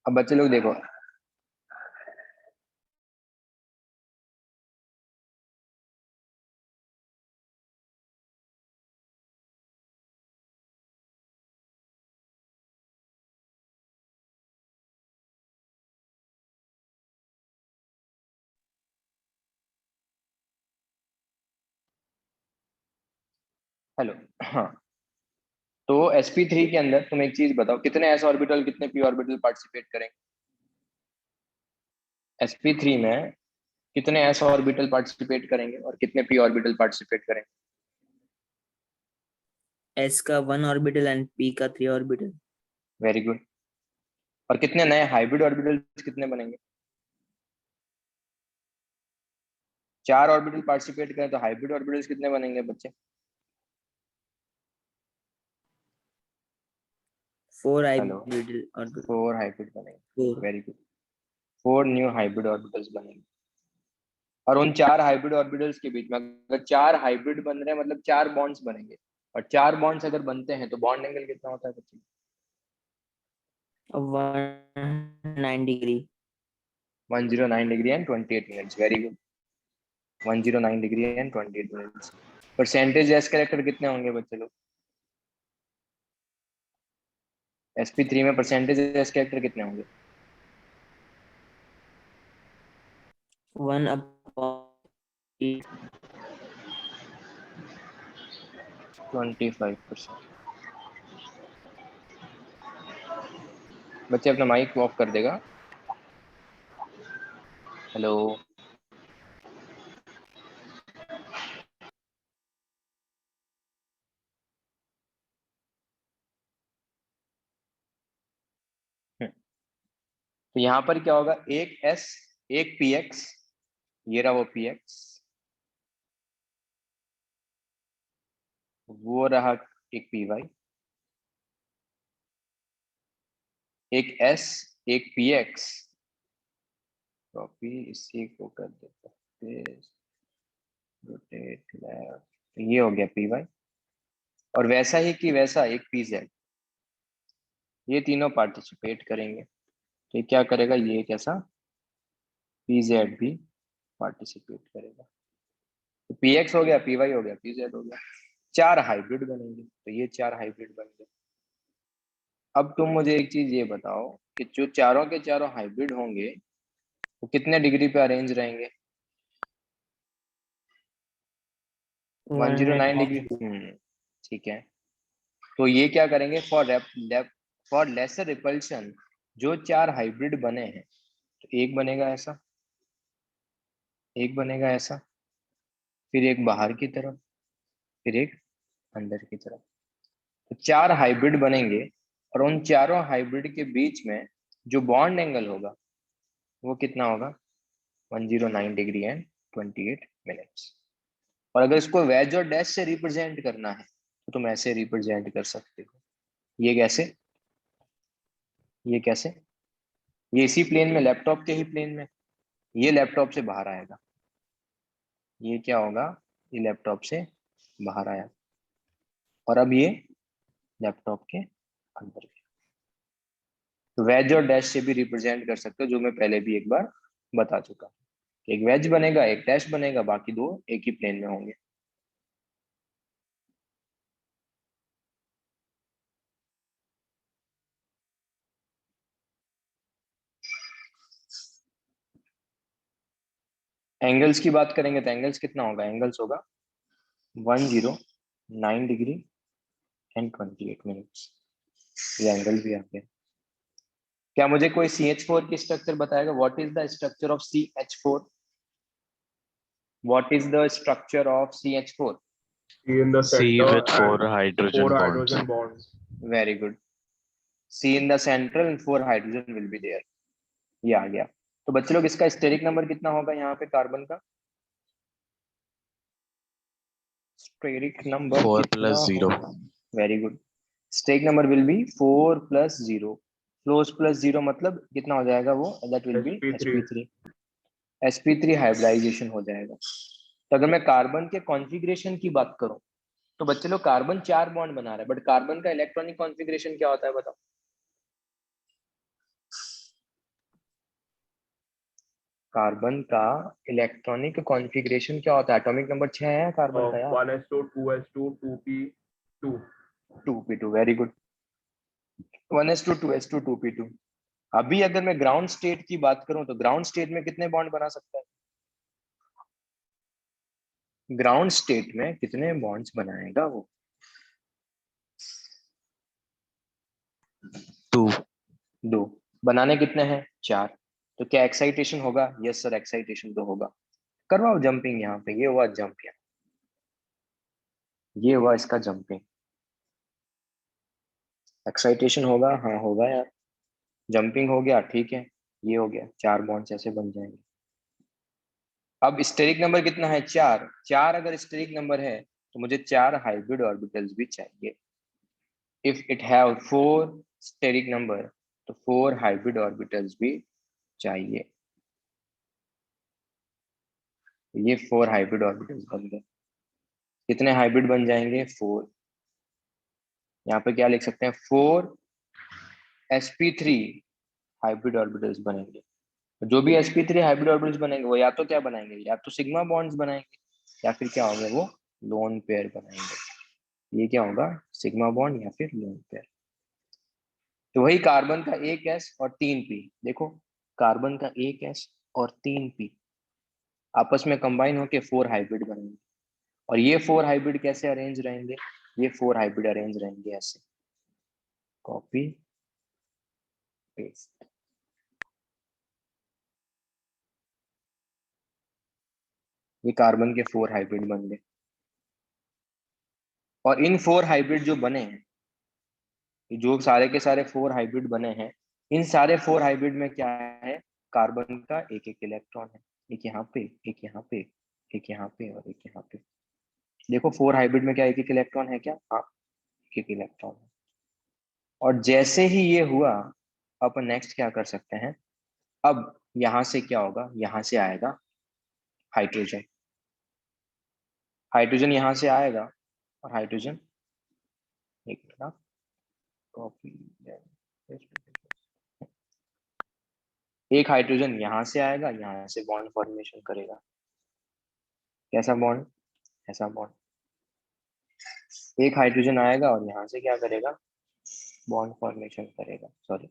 अब बच्चे लोग देखो, हेलो। हाँ, तो sp3 के अंदर तुम एक चीज बताओ, कितने s ऑर्बिटल कितने p ऑर्बिटल पार्टिसिपेट करेंगे? sp3 में कितने s ऑर्बिटल पार्टिसिपेट करेंगे और कितने p ऑर्बिटल पार्टिसिपेट करेंगे? एस का 1 ऑर्बिटल एंड पी का 3 ऑर्बिटल। Very good. और कितने नए हाइब्रिड ऑर्बिटल्स कितने बनेंगे? 4 ऑर्बिटल पार्टिसिपेट करें तो हाइब्रिड ऑर्बिटल्स कितने बनेंगे बच्चे? 4 हेलो, हाइब्रिड ऑर्बिटल। 4 हाइब्रिड बनेंगे। 4। Very good. 4 new hybrid orbitals बनेंगे। और उन 4 हाइब्रिड ऑर्बिटल्स के बीच में अगर 4 हाइब्रिड बन रहे हैं मतलब 4 बॉन्ड्स बनेंगे। और 4 बॉन्ड्स अगर बनते हैं तो बॉन्ड एंगल कितना होता है बच्चे? 109 degree. 109 degree and 28 minutes. Very good. 109 degree and 28 minutes. Percentage S character कितने होंगे बच्चे लोग? sp3 में परसेंटेज एस कैरेक्टर कितने होंगे? 1/8। 25%। बच्चे अपना माइक ऑफ कर देगा। हेलो। तो यहाँ पर क्या होगा, एक एस, एक पी एक्स, ये रहा वो पी एक्स, वो रहा एक पी वाई, एक एस, एक पी एक्स, कॉपी इसी को कर देता, रोटेट लेफ्ट, ये हो गया पी वाई। और वैसा ही कि वैसा एक पी जेड, ये तीनों पार्टिसिपेट करेंगे। तो क्या करेगा, ये कैसा पी जेड भी पार्टिसिपेट करेगा। तो पी एक्स हो गया, पी वाई हो गया, पी जेड हो गया। 4 हाइब्रिड बनेंगे, तो ये 4 हाइब्रिड बन गए। अब तुम मुझे एक चीज ये बताओ कि जो चारों के चारों हाइब्रिड होंगे वो कितने डिग्री पे अरेंज रहेंगे? 109 डिग्री। 109। ठीक है। तो ये क्या करेंगे, फॉर लेसर रिपल्शन, जो 4 हाइब्रिड बने हैं तो एक बनेगा ऐसा, एक बनेगा ऐसा, फिर एक बाहर की तरफ, फिर एक अंदर की तरफ। तो 4 हाइब्रिड बनेंगे और उन चारों हाइब्रिड के बीच में जो बॉन्ड एंगल होगा वो कितना होगा? 109 डिग्री एंड 28 मिनट्स। और अगर इसको वेज और डैश से रिप्रेजेंट करना है तो तुम ऐसे रिप्रेजेंट कर सकते हो। ये कैसे? ये कैसे? ये इसी प्लेन में, लैपटॉप के ही प्लेन में, ये लैपटॉप से बाहर आएगा। ये क्या होगा, ये लैपटॉप से बाहर आया और अब ये लैपटॉप के अंदर गया। तो वेज और डैश से भी रिप्रेजेंट कर सकते हो, जो मैं पहले भी एक बार बता चुका हूँ। एक वेज बनेगा, एक डैश बनेगा, बाकी दो एक ही प्लेन में होंगे। एंगल्स की बात करेंगे तो एंगल्स कितना होगा, एंगल्स होगा 109 डिग्री एंड 28 मिनट्स। ये एंगल भी आ गया। क्या मुझे कोई CH4 की स्ट्रक्चर बताएगा? What is the structure of CH4? What is the structure of CH4? C in the C center with and 4 hydrogen 4 bonds. hydrogen bonds. Very good. C in the central and 4 hydrogen will be there। ये आ गया। तो बच्चे लोग इसका steric number कितना होगा यहाँ पे कार्बन का? स्टेरिक नंबर 4 कितना plus 0. होगा? Very good. Steric number will be 4 + 0। 4 + 0 मतलब कितना हो जाएगा वो? That will be sp3. sp3। sp3 hybridisation हो जाएगा। तो अगर मैं कार्बन के कॉन्फ़िगरेशन की बात करूं तो बच्चे लोग कार्बन 4 बॉन्ड बना रहा है, बट कार्बन का इलेक्ट्रॉनिक कॉन्फ़िगरेशन क्या होता है बताओ? कार्बन का इलेक्ट्रॉनिक कॉन्फ़िगरेशन क्या होता है? एटॉमिक नंबर 6 है कार्बन का यार। 1s2 2s2 2p2। 2p2, very good. 1s2 2s2 2p2। अभी अगर मैं ग्राउंड स्टेट की बात करूं तो ग्राउंड स्टेट में कितने बॉन्ड बना सकता है? ग्राउंड स्टेट में कितने बॉन्ड्स बनाएगा वो? 2। 2। बनाने कितने हैं? 4। तो क्या एक्साइटेशन होगा? यस सर, एक्साइटेशन तो होगा। करवाओ जंपिंग यहाँ पे। ये हुआ जंप, यहाँ ये हुआ इसका जंपिंग। एक्साइटेशन होगा, हाँ होगा यार। जंपिंग हो गया, ठीक है। ये हो गया, 4 बॉन्ड्स ऐसे बन जाएंगे। अब स्टेरिक नंबर कितना है? 4। 4 अगर स्टेरिक नंबर है तो मुझे 4 हाइब्रिड ऑर्बिटल्स भी चाहिए। If it have 4 steric number तो 4 हाइब्रिड ऑर्बिटल्स भी चाहिए। ये 4 हाइब्रिड ऑर्बिटल्स बन गए। कितने हाइब्रिड बन जाएंगे? 4। यहाँ पे क्या लिख सकते हैं? 4 sp3 हाइब्रिड ऑर्बिटल्स बनेंगे। जो भी sp3 हाइब्रिड ऑर्बिटल्स बनेंगे वो या तो क्या बनाएंगे? या तो सिग्मा बॉन्ड्स बनाएंगे, या फिर क्या होगा? वो लोन पेयर बनाएंगे। ये क्या होगा? सिग्मा बॉन्ड या फिर लोन पेयर। तो वही कार्बन का एक s और 3 p। देखो, कार्बन का एक s और 3 p आपस में कंबाइन होके 4 हाइब्रिड बनेंगे। और ये 4 हाइब्रिड कैसे अरेंज रहेंगे? ये 4 हाइब्रिड अरेंज रहेंगे ऐसे, कॉपी पेस्ट। ये कार्बन के 4 हाइब्रिड बन गए। और इन 4 हाइब्रिड जो बने हैं, जो सारे के सारे 4 हाइब्रिड बने हैं, इन सारे 4 हाइब्रिड में क्या है? कार्बन का एक एक इलेक्ट्रॉन है। एक यहाँ पे, एक यहाँ पे, एक यहाँ पे और एक यहाँ पे। देखो 4 हाइब्रिड में क्या एक एक इलेक्ट्रॉन है क्या? हाँ, एक एक इलेक्ट्रॉन है। और जैसे ही ये हुआ, अपन नेक्स्ट क्या कर सकते हैं? अब यहां से क्या होगा? यहां से आएगा हाइड्रोजन। हाइड्रोजन यहां से आएगा, और हाइड्रोजन, एक मिनट, कॉपी, एक हाइड्रोजन यहां से आएगा, यहां से बॉन्ड फॉर्मेशन करेगा। कैसा बॉन्ड? ऐसा बॉन्ड। एक हाइड्रोजन आएगा और यहाँ से क्या करेगा? बॉन्ड फॉर्मेशन करेगा। सॉरी,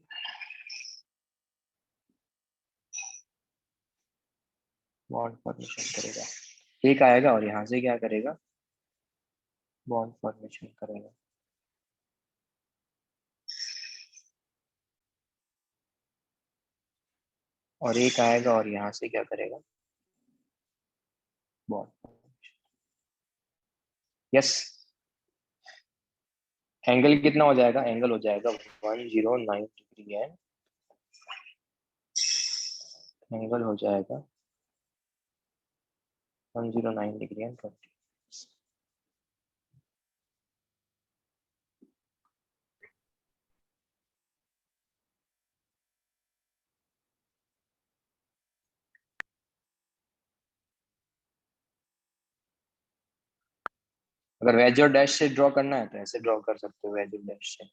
बॉन्ड फॉर्मेशन करेगा। एक आएगा और यहाँ से क्या करेगा? बॉन्ड फॉर्मेशन करेगा। और एक आएगा और यहाँ से क्या करेगा? Bond formation. यस। एंगल कितना हो जाएगा? एंगल हो जाएगा 109 डिग्री है। एंगल हो जाएगा 109 डिग्री एंड 20। अगर वेज और डैश से ड्रॉ करना है तो ऐसे ड्रॉ कर सकते हो, वेज और डैश से,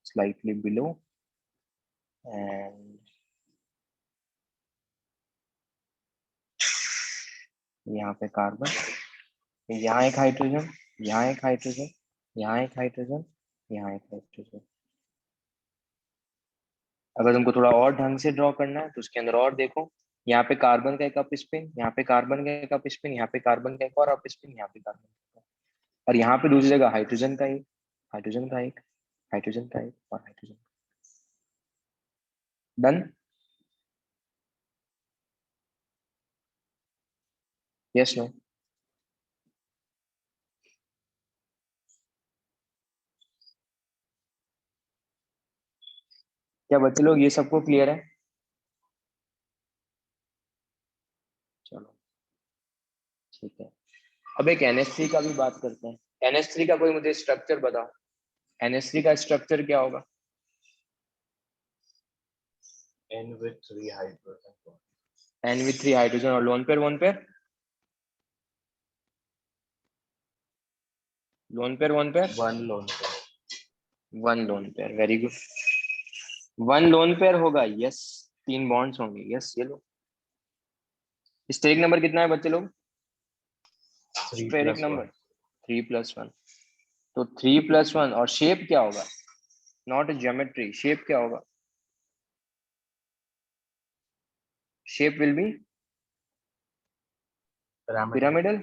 स्लाइटली बिलो एंड यहाँ पे कार्बन, यहाँ एक हाइड्रोजन, यहाँ एक हाइड्रोजन, यहाँ एक हाइड्रोजन, यहाँ एक हाइड्रोजन। अगर तुमको थोड़ा और ढंग से ड्रॉ करना है तो उसके अंदर और देखो, यहाँ पे कार्बन का एक अप स्पिन, यहाँ पे कार्बन का एक अप स्पिन, यहाँ पे कार्बन का एक और अप स्पिन, यहाँ पे कार्बन का, और यहाँ पे दूसरी जगह हाइड्रोजन का एक, हाइड्रोजन का एक, हाइड्रोजन का एक और हाइड्रोजन। डन। Yes no? क्या बच्चे लोग ये सबको क्लियर है? चलो ठीक है। अब एक NH3 का भी बात करते हैं। NH3 का कोई मुझे स्ट्रक्चर बताओ। NH3 का स्ट्रक्चर क्या होगा? N with 3 hydrogen। N with 3 hydrogen और lone pair, one pair, lone pair, one pair, 1 lone pair। One lone pair, very good. One lone pair होगा, यस। 3 बॉन्ड्स होंगे, यस। ये लो, स्टेरिक नंबर कितना है बच्चे लोग? 3 स्टेरिक plus नंबर 1. 3+1, तो 3+1 और शेप क्या होगा? नॉट ज्योमेट्री, शेप क्या होगा? Shape will be Pyramid. Pyramidal.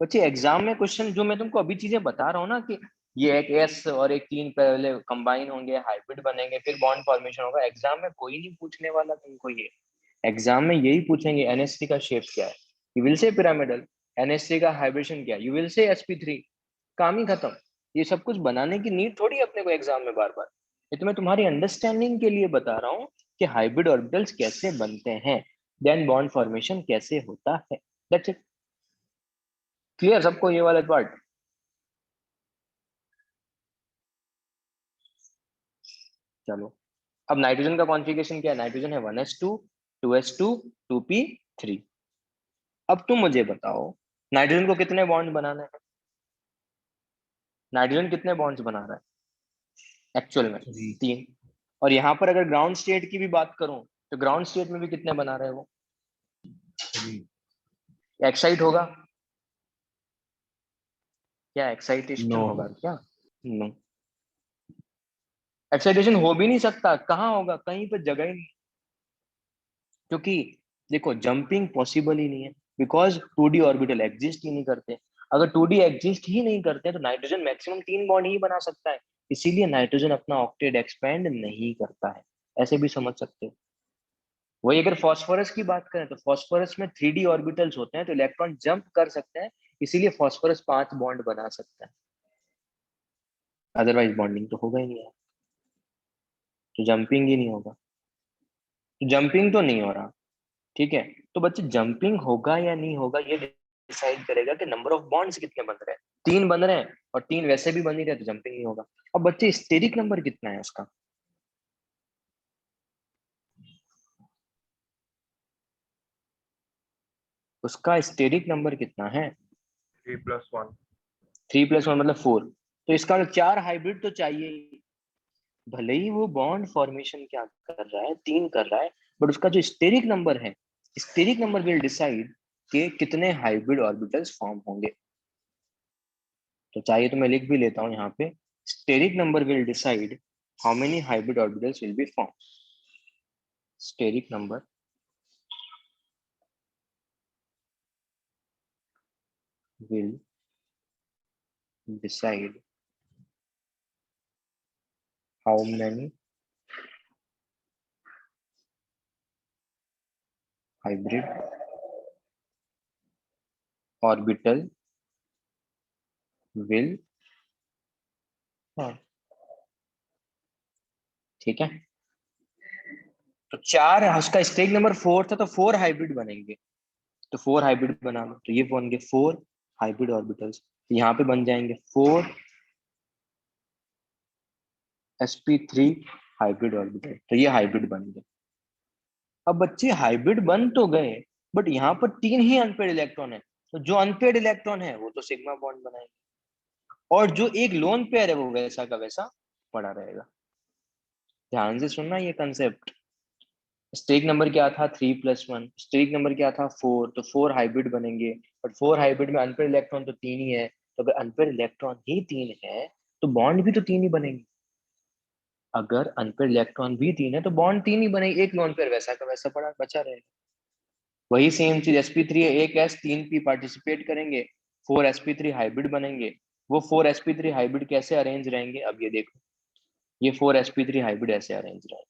बच्चे एग्जाम में क्वेश्चन जो मैं तुमको अभी चीजें बता रहा हूँ ना कि ये एक एस और एक 3 पहले कंबाइन होंगे, हाइब्रिड बनेंगे, फिर बॉन्ड फॉर्मेशन होगा, एग्जाम में कोई नहीं पूछने वाला तुमको ये। एग्जाम में यही पूछेंगे NH3 का शेप क्या है, you will say pyramidal. NH3 का हाइब्रिडेशन क्या है, यू विल से sp3। काम ही खत्म। ये सब कुछ बनाने की नीड थोड़ी है अपने को एग्जाम में बार बार। ये तो मैं तुम्हारी अंडरस्टैंडिंग के लिए बता रहा हूँ कि हाइब्रिड ऑर्बिटल्स कैसे बनते हैं, देन बॉन्ड फॉर्मेशन कैसे होता है। That's it. क्लियर सबको ये वाला पार्ट? चलो, अब नाइट्रोजन का कॉन्फ़िगरेशन क्या है? नाइट्रोजन है 1s2 2s2 2p3। अब तुम मुझे बताओ नाइट्रोजन को कितने बॉन्ड बनाने हैं? नाइट्रोजन कितने बॉन्ड्स बना रहा है एक्चुअल में? 3. 3। और यहाँ पर अगर ग्राउंड स्टेट की भी बात करूं तो ग्राउंड स्टेट में भी कितने बना रहे हैं वो? 3. एक्साइट होगा क्या? Excitation No. होगा क्या? नो, एक्साइटेशन हो भी नहीं सकता। कहाँ होगा? कहीं पर जगह ही नहीं, क्योंकि देखो जंपिंग पॉसिबल ही नहीं है, बिकॉज 2D ऑर्बिटल एग्जिस्ट ही नहीं करते। अगर 2D एग्जिस्ट ही नहीं करते तो नाइट्रोजन मैक्सिमम 3 बॉन्ड ही बना सकता है, इसीलिए नाइट्रोजन अपना ऑक्टेट एक्सपेंड नहीं करता है। ऐसे भी समझ सकते हो। वही अगर फास्फोरस की बात करें तो फास्फोरस में 3D ऑर्बिटल्स होते हैं तो इलेक्ट्रॉन जंप कर सकते हैं, इसीलिए फास्फोरस 5 बॉन्ड बना सकता है। अदरवाइज बॉन्डिंग तो होगा ही नहीं है, तो जंपिंग ही नहीं होगा। तो जंपिंग तो नहीं हो रहा, ठीक है। तो बच्चे जंपिंग होगा या नहीं होगा ये डिसाइड करेगा कि नंबर ऑफ बॉन्ड्स कितने बन रहे हैं। 3 बन रहे हैं और 3 वैसे भी बन ही रहे तो जंपिंग नहीं होगा। अब बच्चे स्टेरिक नंबर कितना है उसका? उसका स्टेरिक नंबर कितना है? 3 plus 1. 3+1 मतलब 4। तो इसका 4 हाइब्रिड तो चाहिए ही। भले ही वो बॉन्ड फॉर्मेशन क्या कर रहा है, 3 कर रहा है, बट उसका जो स्टेरिक नंबर है, स्टेरिक नंबर विल डिसाइड कि कितने हाइब्रिड ऑर्बिटल्स फॉर्म होंगे। तो चाहिए तो मैं लिख भी लेता हूं यहाँ पे, steric number will decide how many hybrid orbitals will be form. Steric number will decide how many hybrid orbital will form. ठीक है, तो 4 उसका स्टेरिक नंबर 4 था तो 4 हाइब्रिड बनेंगे। तो 4 हाइब्रिड बना लो, तो ये बन गए 4 हाइब्रिड ऑर्बिटल्स। यहाँ पे बन जाएंगे 4 sp3 हाइब्रिड ऑर्बिटल, तो ये हाइब्रिड बन गए। अब बच्चे हाइब्रिड बन तो गए, बट यहाँ पर 3 ही अनपेड इलेक्ट्रॉन है, तो जो अनपेड इलेक्ट्रॉन है वो तो सिग्मा बॉन्ड बनाएंगे, और जो एक लोन पेयर है वो वैसा का वैसा पड़ा रहेगा। ध्यान से सुनना ये कंसेप्ट। स्टेरिक नंबर क्या था? 3+1। स्टेरिक नंबर क्या था? 4। तो 4 हाइब्रिड बनेंगे, बट 4 हाइब्रिड में अनपेड इलेक्ट्रॉन तो 3 ही है, तो अगर अनपेड इलेक्ट्रॉन ही 3 है तो बॉन्ड भी तो 3 ही बनेंगे। अगर अनपेड इलेक्ट्रॉन भी 3 है तो बॉन्ड 3 ही बनेगी, एक लोन पेयर वैसा का वैसा पड़ा बचा रहेगा। वही सेम चीज sp3 है, एक s 3p पार्टिसिपेट करेंगे, 4 sp3 हाइब्रिड बनेंगे। वो 4 sp3 हाइब्रिड कैसे अरेंज रहेंगे अब ये देखो, ये 4 sp3 हाइब्रिड ऐसे अरेंज रहेंगे।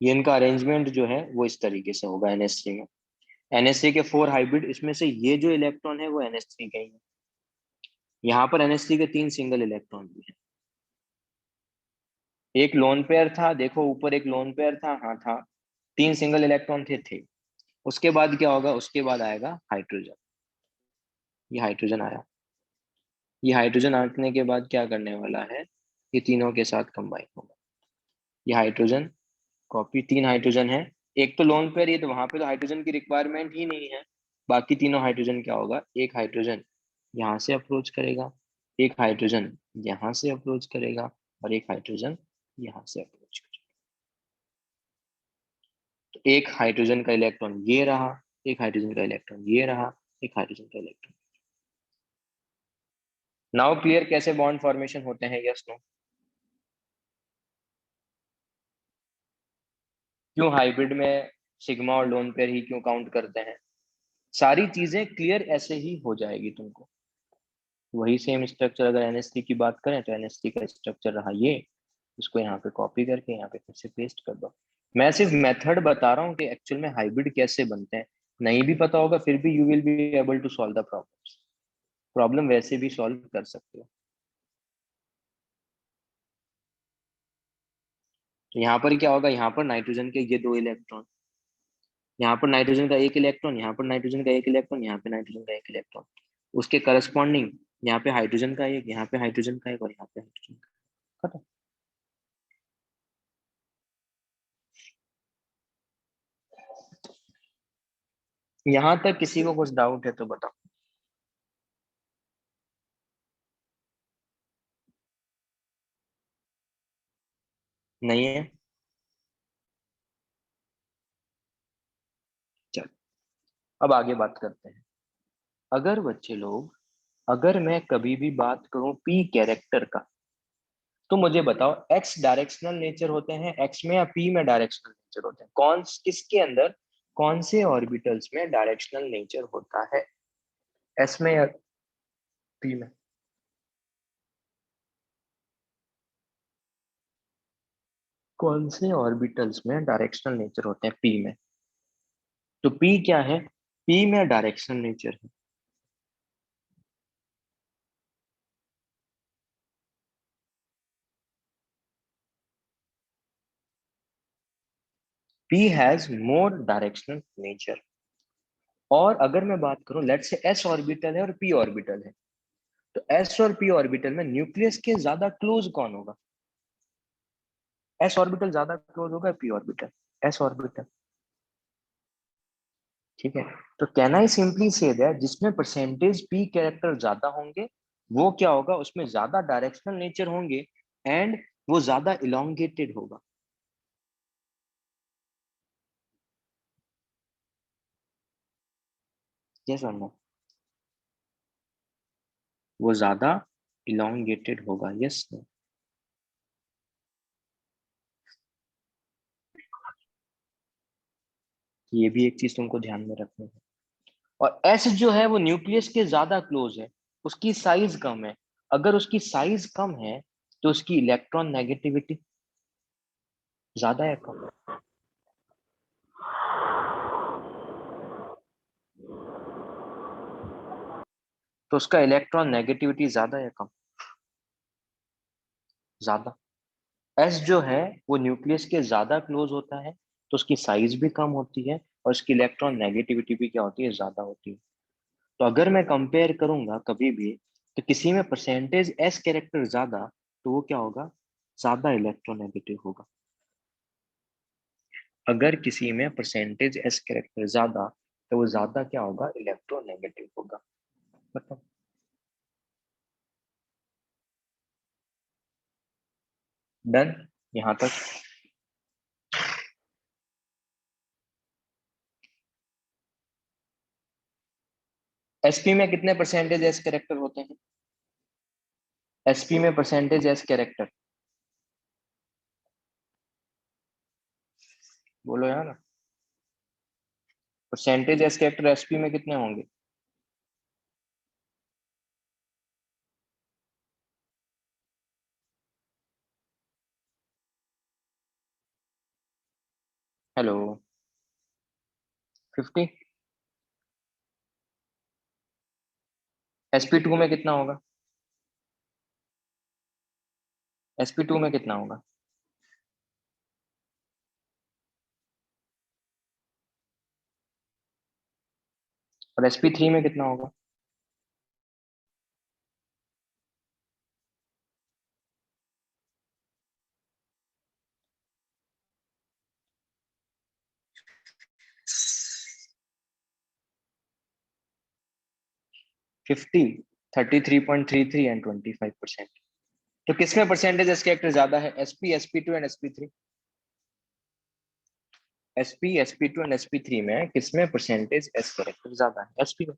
ये इनका अरेंजमेंट जो है वो इस तरीके से होगा NH3 में। NH3 के 4 हाइब्रिड, इसमें से ये जो इलेक्ट्रॉन है वो NH3 के ही है। यहाँ पर NH3 के 3 सिंगल इलेक्ट्रॉन भी है। एक लोन पेयर था, देखो ऊपर एक लोन पेयर था, हाँ था। 3 सिंगल इलेक्ट्रॉन थे। उसके बाद क्या होगा? उसके बाद आएगा हाइड्रोजन। ये हाइड्रोजन आया, ये हाइड्रोजन आने के बाद क्या करने वाला है? ये तीनों के साथ कंबाइन होगा। ये हाइड्रोजन कॉपी, 3 हाइड्रोजन है, एक तो लोन पेयर, ये तो वहां पे तो हाइड्रोजन की रिक्वायरमेंट ही नहीं है। बाकी तीनों हाइड्रोजन क्या होगा, एक हाइड्रोजन यहाँ से अप्रोच करेगा, एक हाइड्रोजन यहाँ से अप्रोच करेगा, और एक हाइड्रोजन यहाँ से अप्रोच करेगा। तो एक हाइड्रोजन का इलेक्ट्रॉन ये रहा, एक हाइड्रोजन का इलेक्ट्रॉन ये रहा, एक हाइड्रोजन का इलेक्ट्रॉन। नाउ क्लियर कैसे बॉन्ड फॉर्मेशन होते हैं, यस नो? क्यों हाइब्रिड में सिग्मा और लोन पेयर ही क्यों काउंट करते हैं? सारी चीजें क्लियर ऐसे ही हो जाएगी तुमको। वही सेम स्ट्रक्चर अगर NH3 की बात करें तो NH3 का स्ट्रक्चर रहा ये, इसको यहाँ पे कॉपी करके यहाँ पे फिर से पेस्ट कर दो। मैं सिर्फ मेथड बता रहा हूँ कि एक्चुअल में हाइब्रिड कैसे बनते हैं। नहीं भी पता होगा फिर भी you will be able to solve the problems. Problem वैसे भी सॉल्व कर सकते हो। तो यहाँ पर क्या होगा, यहाँ पर नाइट्रोजन के ये दो इलेक्ट्रॉन, यहाँ पर नाइट्रोजन का एक इलेक्ट्रॉन, यहाँ पर नाइट्रोजन का एक इलेक्ट्रॉन, यहाँ पे नाइट्रोजन का एक इलेक्ट्रॉन, उसके करस्पॉन्डिंग यहाँ पे हाइड्रोजन का एक, यहाँ पे हाइड्रोजन का एक, और यहाँ पे हाइड्रोजन का। खत्म। यहाँ तक किसी को कुछ डाउट है तो बताओ। नहीं है? चलो अब आगे बात करते हैं। अगर बच्चे लोग, अगर मैं कभी भी बात करूं पी कैरेक्टर का, तो मुझे बताओ एक्स डायरेक्शनल नेचर होते हैं एक्स में, या पी में डायरेक्शनल नेचर होते हैं? कौन किसके अंदर, कौन से ऑर्बिटल्स में डायरेक्शनल नेचर होता है, एस में या पी में? कौन से ऑर्बिटल्स में डायरेक्शनल नेचर होते हैं पी में? तो पी क्या है, पी में डायरेक्शनल नेचर है। P has more directional nature. और अगर मैं बात करूं लेट्स से एस ऑर्बिटल है और पी ऑर्बिटल है, तो एस और पी ऑर्बिटल में न्यूक्लियस के ज्यादा क्लोज कौन होगा? एस ऑर्बिटल ज्यादा क्लोज होगा पी ऑर्बिटल? S orbital. ठीक है। तो can I simply say that जिसमें परसेंटेज पी कैरेक्टर ज्यादा होंगे वो क्या होगा, उसमें ज्यादा डायरेक्शनल नेचर होंगे, एंड वो ज्यादा इलोंगेटेड होगा। यस और नो? वो ज्यादा इलोंगेटेड होगा, यस नो? ये भी एक चीज तुमको ध्यान में रखनी है। और एस जो है वो न्यूक्लियस के ज्यादा क्लोज है, उसकी साइज कम है। अगर उसकी साइज कम है तो उसकी इलेक्ट्रॉन नेगेटिविटी ज्यादा है कम? तो उसका इलेक्ट्रॉन नेगेटिविटी ज्यादा है कम? ज्यादा। एस जो है वो न्यूक्लियस के ज्यादा क्लोज होता है, तो उसकी साइज भी कम होती है, और उसकी इलेक्ट्रॉन नेगेटिविटी भी क्या होती है, ज्यादा होती है। तो अगर मैं कंपेयर करूंगा कभी भी, तो किसी में परसेंटेज एस कैरेक्टर ज्यादा, तो वो क्या होगा, ज्यादा इलेक्ट्रोनेगेटिव होगा। अगर किसी में परसेंटेज एस कैरेक्टर ज्यादा, तो वो ज्यादा क्या होगा, इलेक्ट्रोनेगेटिव होगा। मतलब डन यहाँ तक? एसपी में कितने परसेंटेज एस कैरेक्टर होते हैं? एसपी में परसेंटेज एस कैरेक्टर बोलो यार। परसेंटेज एस कैरेक्टर एसपी में कितने होंगे? हेलो? 50? sp2 में कितना होगा? sp2 में कितना होगा? और sp3 में कितना होगा? Fifty 33.33 and 25%। तो किसमें परसेंटेज एस कैरेक्टर ज्यादा है? SP, sp2 and sp3। sp, sp2 and sp3 में किसमें परसेंटेज एस कैरेक्टर ज्यादा है? sp में।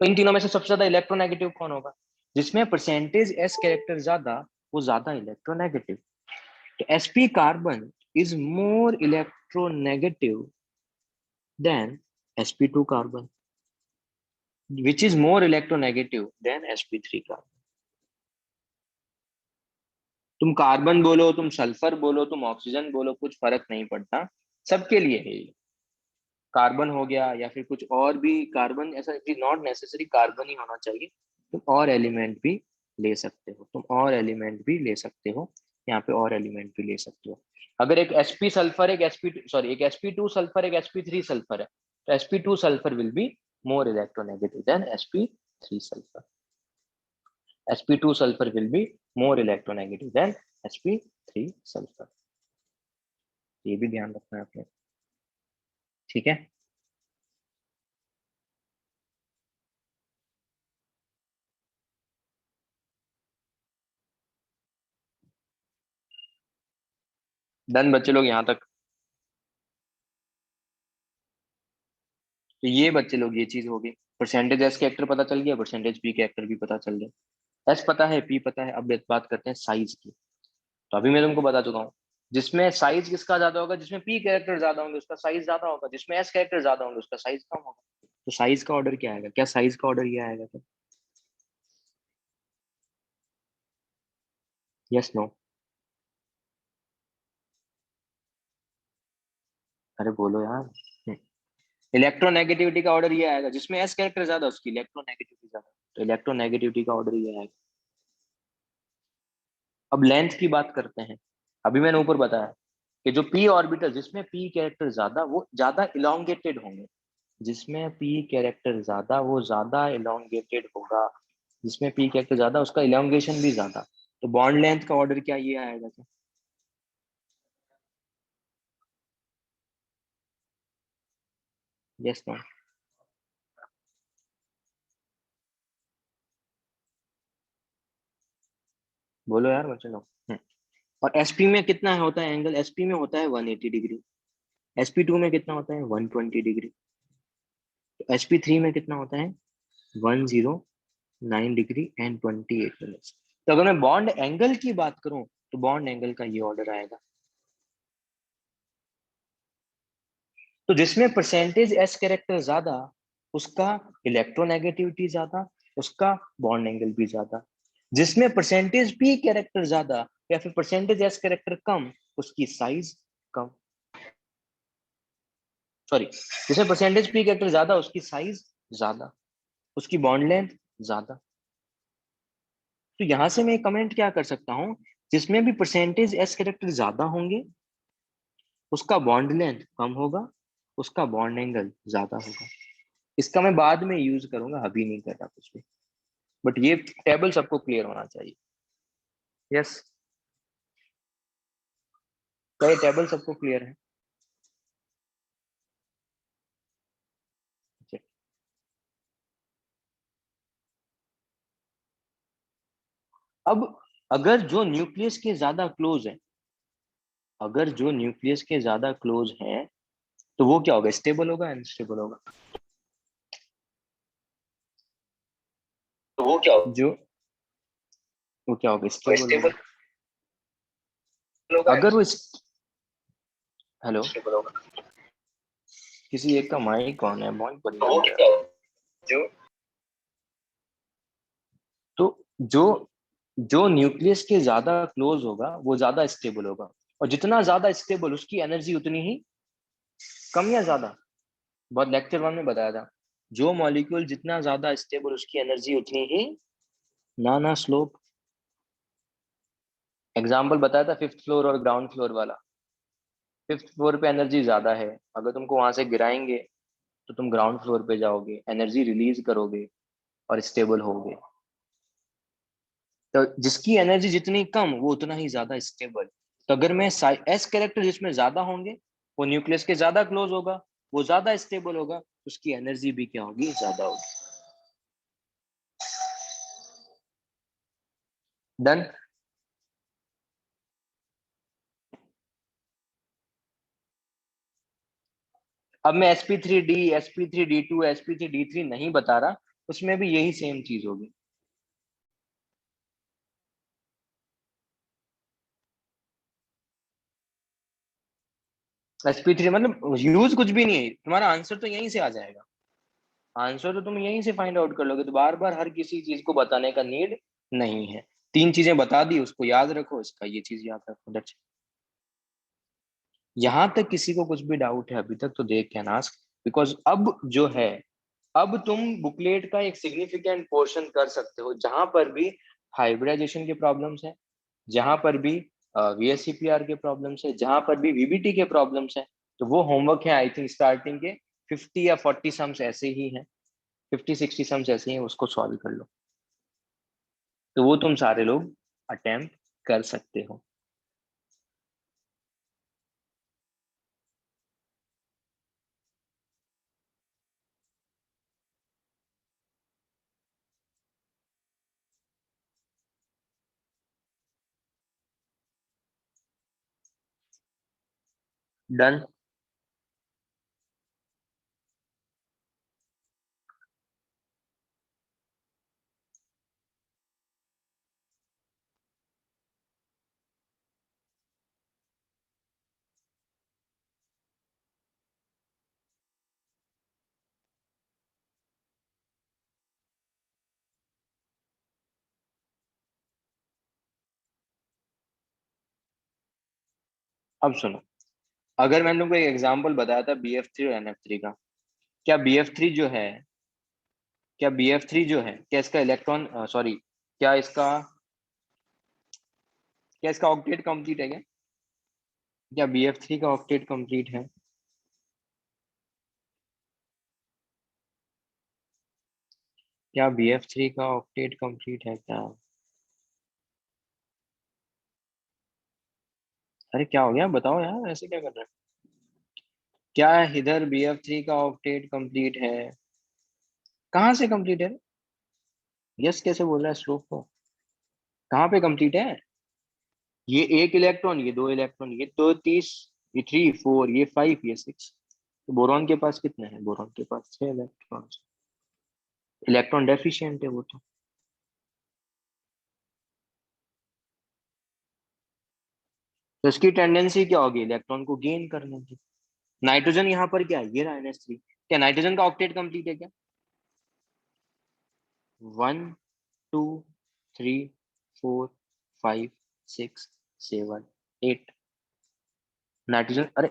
तो इन तीनों में से सबसे ज्यादा इलेक्ट्रोनेगेटिव कौन होगा? जिसमें परसेंटेज एस कैरेक्टर ज्यादा, वो ज्यादा इलेक्ट्रोनेगेटिव। तो sp carbon is more electronegative than sp2 carbon, which is more electronegative than sp3 carbon. तुम कार्बन बोलो, तुम सल्फर बोलो, तुम ऑक्सीजन बोलो, कुछ फर्क नहीं पड़ता, सबके लिए है ये। कार्बन हो गया या फिर कुछ और भी कार्बन, ऐसा नॉट नेसेसरी कार्बन ही होना चाहिए, तुम और एलिमेंट भी ले सकते हो, तुम और एलिमेंट भी ले सकते हो, यहाँ पे और एलिमेंट भी ले सकते हो। अगर एक sp सल्फर, एक sp सॉरी एक sp2 सल्फर, एक sp3 सल्फर है, तो sp2 sulphur will be more electronegative than sp3 sulphur. sp2 sulfur will be more electronegative than sp3 sulfur। ये भी ध्यान रखना है आपने, ठीक है। डन बच्चे लोग यहाँ तक? तो ये बच्चे लोग ये चीज होगी, परसेंटेज एस कैरेक्टर पता चल गया, परसेंटेज पी कैरेक्टर भी पता चल गया। एस पता है, पी पता है, अब बात करते हैं साइज की। तो अभी मैं तुमको बता चुका हूँ, जिसमें साइज किसका ज्यादा होगा, जिसमें पी कैरेक्टर ज्यादा होंगे उसका साइज ज्यादा होगा, जिसमें एस कैरेक्टर ज्यादा होंगे उसका साइज कम होगा। तो साइज का ऑर्डर क्या आएगा? क्या साइज का ऑर्डर ये आएगा क्या? Yes no? अरे बोलो यार। इलेक्ट्रोनेगेटिविटी का ऑर्डर ये आएगा, जिसमें एस कैरेक्टर ज्यादा उसकी इलेक्ट्रोनेगेटिविटी ज्यादा, तो इलेक्ट्रोनेगेटिविटी का ऑर्डर ये आएगा। अब लेंथ की बात करते हैं। अभी मैंने ऊपर बताया कि जो पी ऑर्बिटल, जिसमें पी कैरेक्टर ज्यादा, वो ज्यादा इलोंगेटेड होंगे। जिसमें पी कैरेक्टर ज्यादा, वो ज्यादा इलोंगेटेड होगा। जिसमें पी कैरेक्टर ज्यादा, उसका इलोंगेशन भी ज्यादा। तो बॉन्ड लेंथ का ऑर्डर क्या ये आएगा क्या? Yes no? बोलो यार बच्चे लोग। और एसपी में कितना होता है एंगल? एसपी में होता है 180 डिग्री। sp2 में कितना होता है? 120 डिग्री। तो sp3 में कितना होता है? 109 डिग्री एंड 28 मिनट्स। तो अगर मैं बॉन्ड एंगल की बात करूं, तो बॉन्ड एंगल का ये ऑर्डर आएगा। तो जिसमें परसेंटेज एस कैरेक्टर ज्यादा, उसका इलेक्ट्रोनेगेटिविटी ज्यादा, उसका बॉन्ड एंगल भी ज्यादा। जिसमें परसेंटेज पी कैरेक्टर ज्यादा या फिर परसेंटेज एस कैरेक्टर कम, उसकी साइज कम। सॉरी, जिसमें परसेंटेज पी कैरेक्टर ज्यादा, उसकी साइज ज्यादा, उसकी बॉन्ड लेंथ ज्यादा। तो यहां से मैं कमेंट क्या कर सकता हूं? जिसमें भी परसेंटेज एस कैरेक्टर ज्यादा होंगे, उसका बॉन्ड लेंथ कम होगा, उसका बॉन्ड एंगल ज्यादा होगा। इसका मैं बाद में यूज करूंगा, अभी नहीं कर रहा कुछ भी। बट ये टेबल सबको क्लियर होना चाहिए। यस, क्या ये टेबल सबको क्लियर है? अब अगर जो न्यूक्लियस के ज्यादा क्लोज है, अगर जो न्यूक्लियस के ज्यादा क्लोज है, तो वो क्या होगा? स्टेबल होगा, अनस्टेबल होगा? तो वो क्या होगा? जो वो क्या होगा? स्टेबल स्टेबल होगा। होगा, अगर वो हेलो, अनस्टेबल होगा। किसी एक का माइक ऑन है, बहुत तो वो बदनाम है। क्या होगा? जो तो जो जो न्यूक्लियस के ज्यादा क्लोज होगा, वो ज्यादा स्टेबल होगा। और जितना ज्यादा स्टेबल, उसकी एनर्जी उतनी ही कम या ज्यादा। बहुत लेक्चर 1 में बताया था, जो मॉलिक्यूल जितना ज्यादा स्टेबल, उसकी एनर्जी उतनी ही ना स्लोप। एग्जाम्पल बताया था फिफ्थ फ्लोर और ग्राउंड फ्लोर वाला। फिफ्थ फ्लोर पे एनर्जी ज्यादा है, अगर तुमको वहां से गिराएंगे तो तुम ग्राउंड फ्लोर पे जाओगे, एनर्जी रिलीज करोगे और स्टेबल होगे। तो जिसकी एनर्जी जितनी कम, वो उतना ही ज्यादा स्टेबल। तो अगर मैं एस कैरेक्टर जिसमें ज्यादा होंगे, वो न्यूक्लियस के ज्यादा क्लोज होगा, वो ज्यादा स्टेबल होगा, उसकी एनर्जी भी क्या होगी, ज्यादा होगी। डन। अब मैं sp3d, sp3d2, sp3d3 नहीं बता रहा, उसमें भी यही सेम चीज होगी। sp3 मतलब यूज कुछ भी नहीं है, तुम्हारा आंसर तो यहीं से आ जाएगा, आंसर तो तुम यहीं से फाइंड आउट कर लोगे, तो बार बार हर किसी चीज को बताने का नीड नहीं है। तीन चीजें बता दी, उसको याद रखो, इसका ये चीज याद रखो, दैट्स। यहां तक किसी को कुछ भी डाउट है अभी तक तो दे कैन आस्क, बिकॉज अब जो है, अब तुम बुकलेट का एक सिग्निफिकेंट पोर्शन कर सकते हो जहां पर भी हाइब्रिडाइजेशन के प्रॉब्लम्स है, जहां पर भी वीएससीपीआर के प्रॉब्लम्स है, जहां पर भी वीबीटी के प्रॉब्लम्स है, तो वो होमवर्क है आई थिंक स्टार्टिंग के 50 या 40 सम्स ऐसे ही हैं, 50-60 सम्स ऐसे ही हैं, उसको सॉल्व कर लो, तो वो तुम सारे लोग अटेम्प्ट कर सकते हो। डन। अब सुनो, अगर मैंने तुमको एक एग्जांपल बताया था BF3 और NF3 का, क्या BF3 जो है, क्या BF3 जो है, क्या इसका इलेक्ट्रॉन सॉरी, क्या इसका ऑक्टेट कंप्लीट है क्या BF3 का ऑक्टेट कंप्लीट है? क्या BF3 का ऑक्टेट कंप्लीट है क्या? अरे क्या हो गया, बताओ यार, ऐसे क्या कर रहे हैं? क्या इधर BF3 का ऑक्टेट कंप्लीट है? कहाँ से कंप्लीट है? यस कैसे बोल रहा है श्लोक को? कहाँ पे कंप्लीट है? ये एक इलेक्ट्रॉन, ये दो इलेक्ट्रॉन, ये तो 30, ये 3 4, ये 5, ये 6। तो बोरॉन के पास कितने हैं? बोरॉन के पास 6 इलेक्ट्रॉन, इलेक्ट्रॉन डेफिशिएंट है वो तो इसकी टेंडेंसी क्या होगी, इलेक्ट्रॉन को गेन करने की। नाइट्रोजन यहाँ पर क्या है, ये रहा NH3, क्या नाइट्रोजन का ऑक्टेट कंप्लीट है क्या? 1 2 3 4 5 6 7 8। नाइट्रोजन, अरे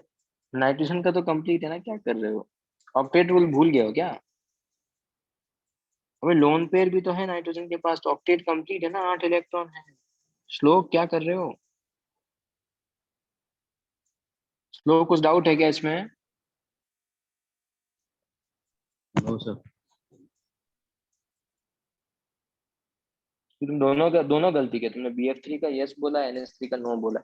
नाइट्रोजन का तो कंप्लीट है ना, क्या कर रहे हो? ऑक्टेट रूल भूल गए हो क्या? अबे लोन पेयर भी तो है नाइट्रोजन के पास, तो ऑक्टेट कंप्लीट है ना, 8 इलेक्ट्रॉन है। श्लोक क्या कर रहे हो? श्लोक कुछ डाउट है क्या इसमें? No sir. तुम दोनों का दोनों गलती किया, तुमने BF3 का यस बोला, NH3 का नो बोला।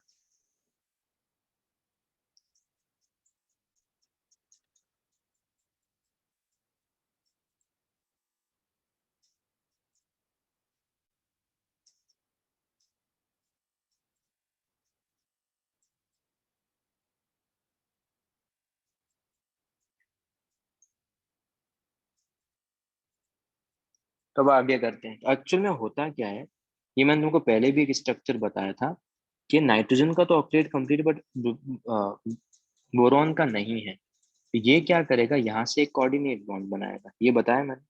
तो अब आगे करते हैं, एक्चुअल में होता क्या है, ये मैंने तुमको पहले भी एक स्ट्रक्चर बताया था कि नाइट्रोजन का तो ऑक्टेट कंप्लीट, बट बोरॉन का नहीं है, तो ये क्या करेगा, यहाँ से एक कोऑर्डिनेट बॉन्ड बनाएगा, ये बताया मैंने।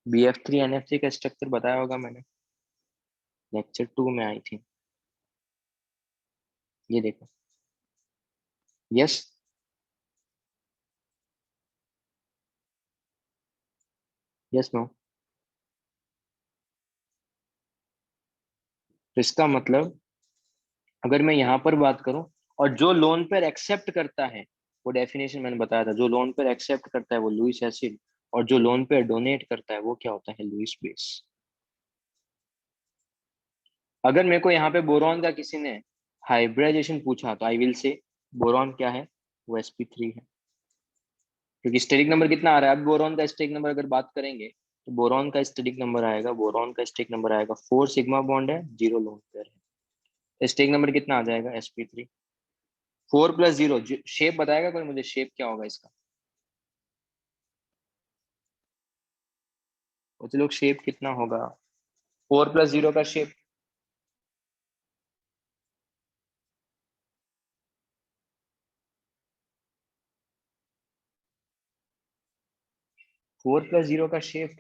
BF3 NF3 का स्ट्रक्चर बताया होगा मैंने, लेक्चर 2 में आई थी, ये देखो। यस। Yes no. तो इसका मतलब, अगर मैं यहाँ पर बात करूं, और जो लोन पेयर एक्सेप्ट करता है, वो डेफिनेशन मैंने बताया था, जो लोन पेयर एक्सेप्ट करता है वो लुईस एसिड, और जो लोन पेयर डोनेट करता है वो क्या होता है, लुईस बेस। अगर मेरे को यहाँ पे बोरॉन का किसी ने हाइब्रिडाइजेशन पूछा तो आई विल से बोरॉन क्या है, वो sp3 है, क्योंकि स्टेरिक नंबर कितना आ रहा है। अब बोरॉन का स्टेरिक नंबर अगर बात करेंगे तो बोरॉन का स्टेरिक नंबर आएगा, 4 सिग्मा बॉन्ड है, 0 लोन पेयर है, स्टेरिक नंबर कितना आ जाएगा sp3। 4 + 0 शेप बताएगा कोई मुझे, शेप क्या होगा इसका, कुछ लोग शेप कितना होगा 4 + 0 का शेप। 4 + 0 का शेप,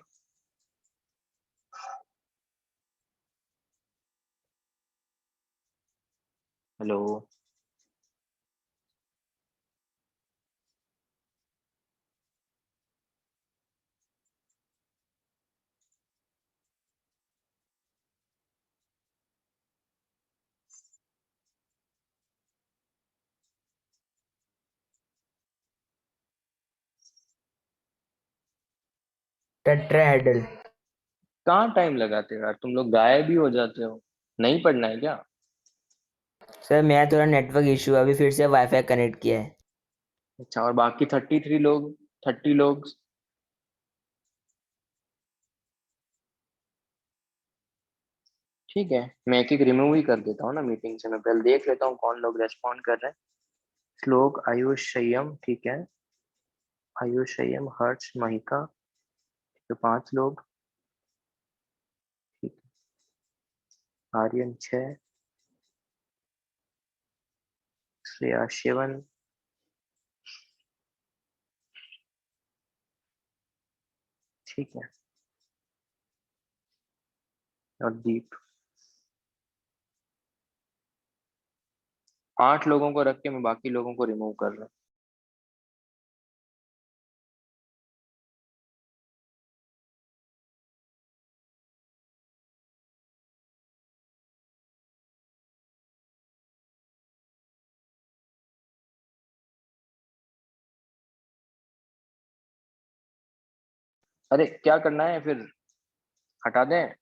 हेलो, टेट्राहेड्रल। कहाँ टाइम लगाते हो यार तुम लोग, गायब ही हो जाते हो, नहीं पढ़ना है क्या? सर मेरा थोड़ा नेटवर्क इशू है, अभी फिर से वाईफाई कनेक्ट किया है। अच्छा, और बाकी 33 लोग, 30 लोग, ठीक है, मैं एक एक रिमूव ही कर देता हूँ ना मीटिंग से, मैं पहले देख लेता हूँ कौन लोग रेस्पॉन्ड कर रहे हैं। श्लोक, आयुष, संयम, ठीक है, आयुष, संयम, हर्ष, महिका, तो 5 लोग, ठीक है, आर्यन 6, श्रेया 7, ठीक है, और दीप। 8 लोगों को रख के मैं बाकी लोगों को रिमूव कर रहा हूँ। अरे क्या करना है फिर, हटा दें?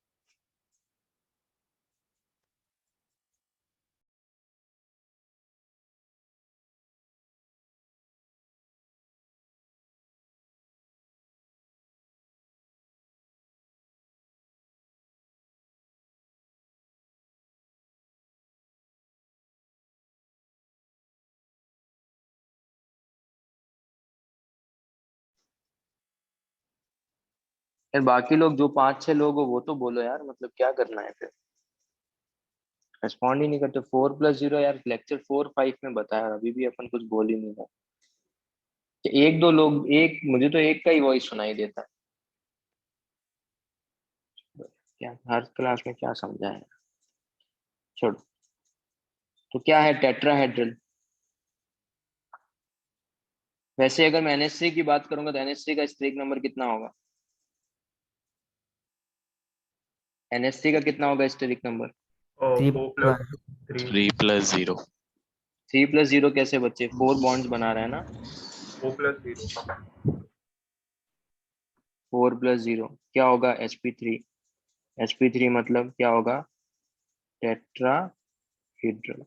यार बाकी लोग जो 5 6 लोग हो वो तो बोलो यार, मतलब क्या करना है फिर, रिस्पॉन्ड ही नहीं करते। 4 + 0 यार, लेक्चर 4 5 में बताया, अभी भी अपन कुछ बोल ही नहीं रहा। कि 1 2 लोग, एक मुझे तो एक का ही वॉइस सुनाई देता है, क्या हर क्लास में क्या समझा है, छोड़ो। तो क्या है टेट्राहेड्रल, वैसे अगर मैं NH3 की बात करूंगा तो NH3 का स्ट्रेक नंबर कितना होगा, NH3 का कितना होगा स्टेरिक नंबर? और 3+1। 3 + 0। 3 + 0 कैसे बच्चे, 4 बॉन्ड्स बना रहे हैं ना। 4 + 0। 4 + 0 क्या होगा, sp3, sp3 मतलब क्या होगा, टेट्राहीड्रल।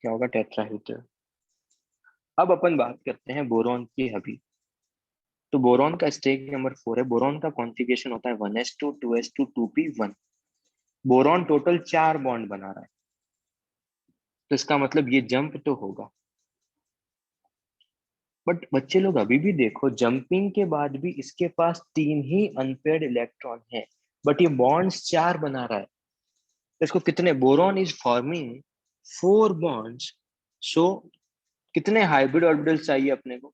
क्या होगा, टेट्राहीड्रल। अब अपन बात करते हैं बोरॉन की अभी। तो बोरॉन का स्टेक नंबर 4 है, बोरॉन का कॉन्फ़िगरेशन होता है 1s2 2s2 2p1। Boron total 4 bond बना रहा है, तो इसका मतलब ये जंप तो होगा। बट बच्चे लोग अभी भी देखो, जंपिंग के बाद भी इसके पास 3 ही अनपेयर्ड इलेक्ट्रॉन है, बट ये बॉन्ड्स 4 बना रहा है। तो इसको कितने, बोरॉन इज फॉर्मिंग 4 बॉन्ड्स, सो कितने हाइब्रिड ऑर्बिटल्स चाहिए अपने को?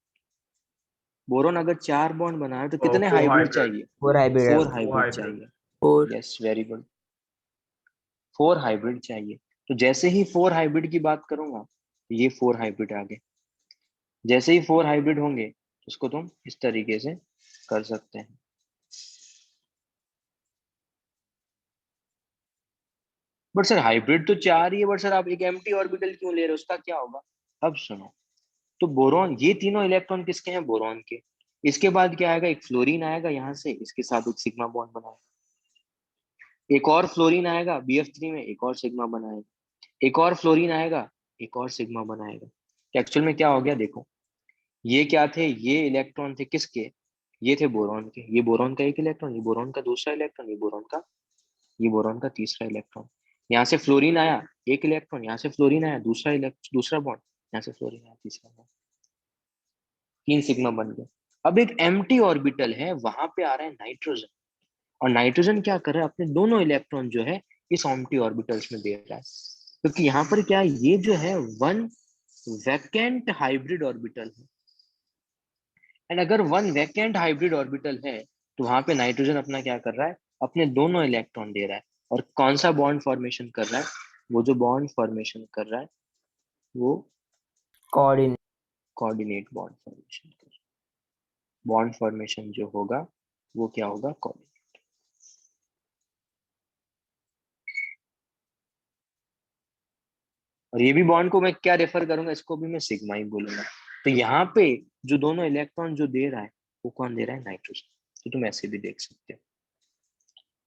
बोरॉन अगर 4 बॉन्ड बना है तो कितने 4 हाइब्रिड हाइब्रिड। चाहिए? 4 हाइब्रिड है। 4 हाइब्रिड हाइब्रिड। चाहिए। और यस, वेरी गुड, 4 हाइब्रिड चाहिए। तो जैसे ही 4 हाइब्रिड की बात करूंगा तो ये 4 हाइब्रिड आ गए। जैसे ही 4 हाइब्रिड होंगे उसको तुम इस तरीके से कर सकते हैं। बट सर हाइब्रिड तो 4 ही है, बट सर आप एक एम्प्टी ऑर्बिटल क्यों ले रहे हो, उसका क्या होगा? अब सुनो, तो बोरॉन, ये तीनों इलेक्ट्रॉन किसके हैं? बोरॉन के। इसके बाद क्या आएगा? एक फ्लोरीन आएगा यहाँ से, इसके साथ एक सिग्मा बॉन्ड बनाएगा। एक और फ्लोरीन आएगा BF3 में, एक और सिग्मा बनाएगा। एक और फ्लोरीन आएगा, एक और सिग्मा बनाएगा। तो एक्चुअल में क्या हो गया देखो, ये क्या थे? ये इलेक्ट्रॉन थे किसके? ये थे बोरॉन के। ये बोरॉन का एक इलेक्ट्रॉन, ये बोरॉन का दूसरा इलेक्ट्रॉन, ये बोरॉन का तीसरा इलेक्ट्रॉन। यहाँ से फ्लोरीन आया, एक इलेक्ट्रॉन। यहाँ से फ्लोरीन आया, दूसरा बॉन्ड। यहाँ से फ्लोरीन आया, तीसरा बॉन्ड। 3 सिग्मा बन गए। अब एक एम्प्टी ऑर्बिटल है, वहां पे आ रहा है नाइट्रोजन। और नाइट्रोजन क्या कर रहा है? अपने दोनों इलेक्ट्रॉन जो है इस एम्प्टी ऑर्बिटल्स में दे रहा है। क्योंकि यहाँ पर क्या है, ये जो है वन वैकेंट हाइब्रिड ऑर्बिटल है। एंड अगर वन वैकेंट हाइब्रिड ऑर्बिटल है तो वहां पे नाइट्रोजन अपना क्या कर रहा है? अपने दोनों इलेक्ट्रॉन दे रहा है। और कौन सा बॉन्ड फॉर्मेशन कर रहा है? वो जो बॉन्ड फॉर्मेशन कर रहा है वो कोऑर्डिनेट। कोऑर्डिनेट बॉन्ड फॉर्मेशन कर रहा है। बॉन्ड फॉर्मेशन जो होगा वो क्या होगा? कोऑर्डिनेट। और ये भी बॉन्ड को मैं क्या रेफर करूंगा? इसको भी मैं सिग्मा ही बोलूंगा। तो यहाँ पे जो दोनों इलेक्ट्रॉन जो दे रहा है वो कौन दे रहा है? नाइट्रोजन। तो तुम ऐसे भी देख सकते हो।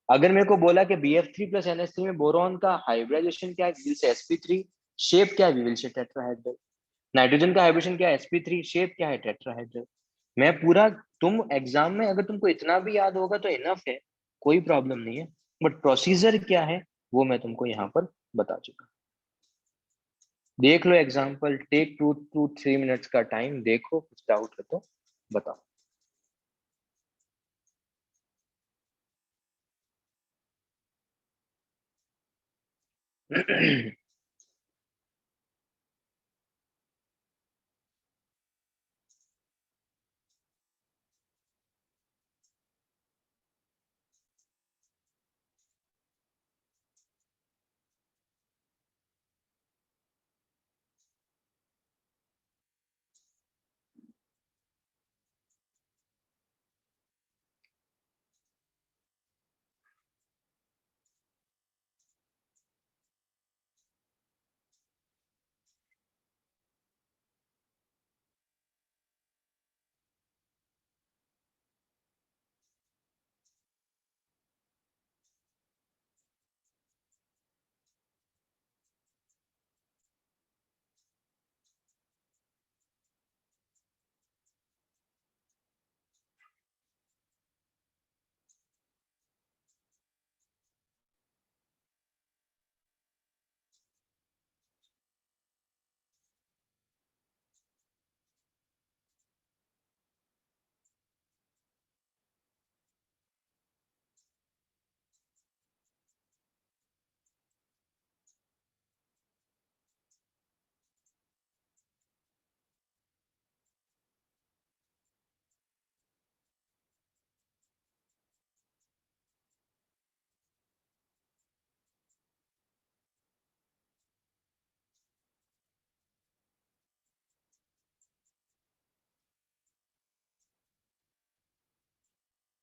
अगर मेरे को बोला कि BF3 प्लस NH3 में बोरॉन का हाइब्रिडाइजेशन क्या है? वी विल से sp3। शेप क्या है? We will say tetrahedral. Nitrogen का हाइब्रिडेशन क्या है? sp3। शेप क्या है? टेट्राहेड्रल। मैं पूरा, तुम एग्जाम में अगर तुमको इतना भी याद होगा तो इनफ है, कोई प्रॉब्लम नहीं है। बट प्रोसीजर क्या है वो मैं तुमको यहाँ पर बता चुका। देख लो एग्जाम्पल, टेक 2 to 3 मिनट्स का टाइम, देखो, कुछ डाउट है तो बताओ।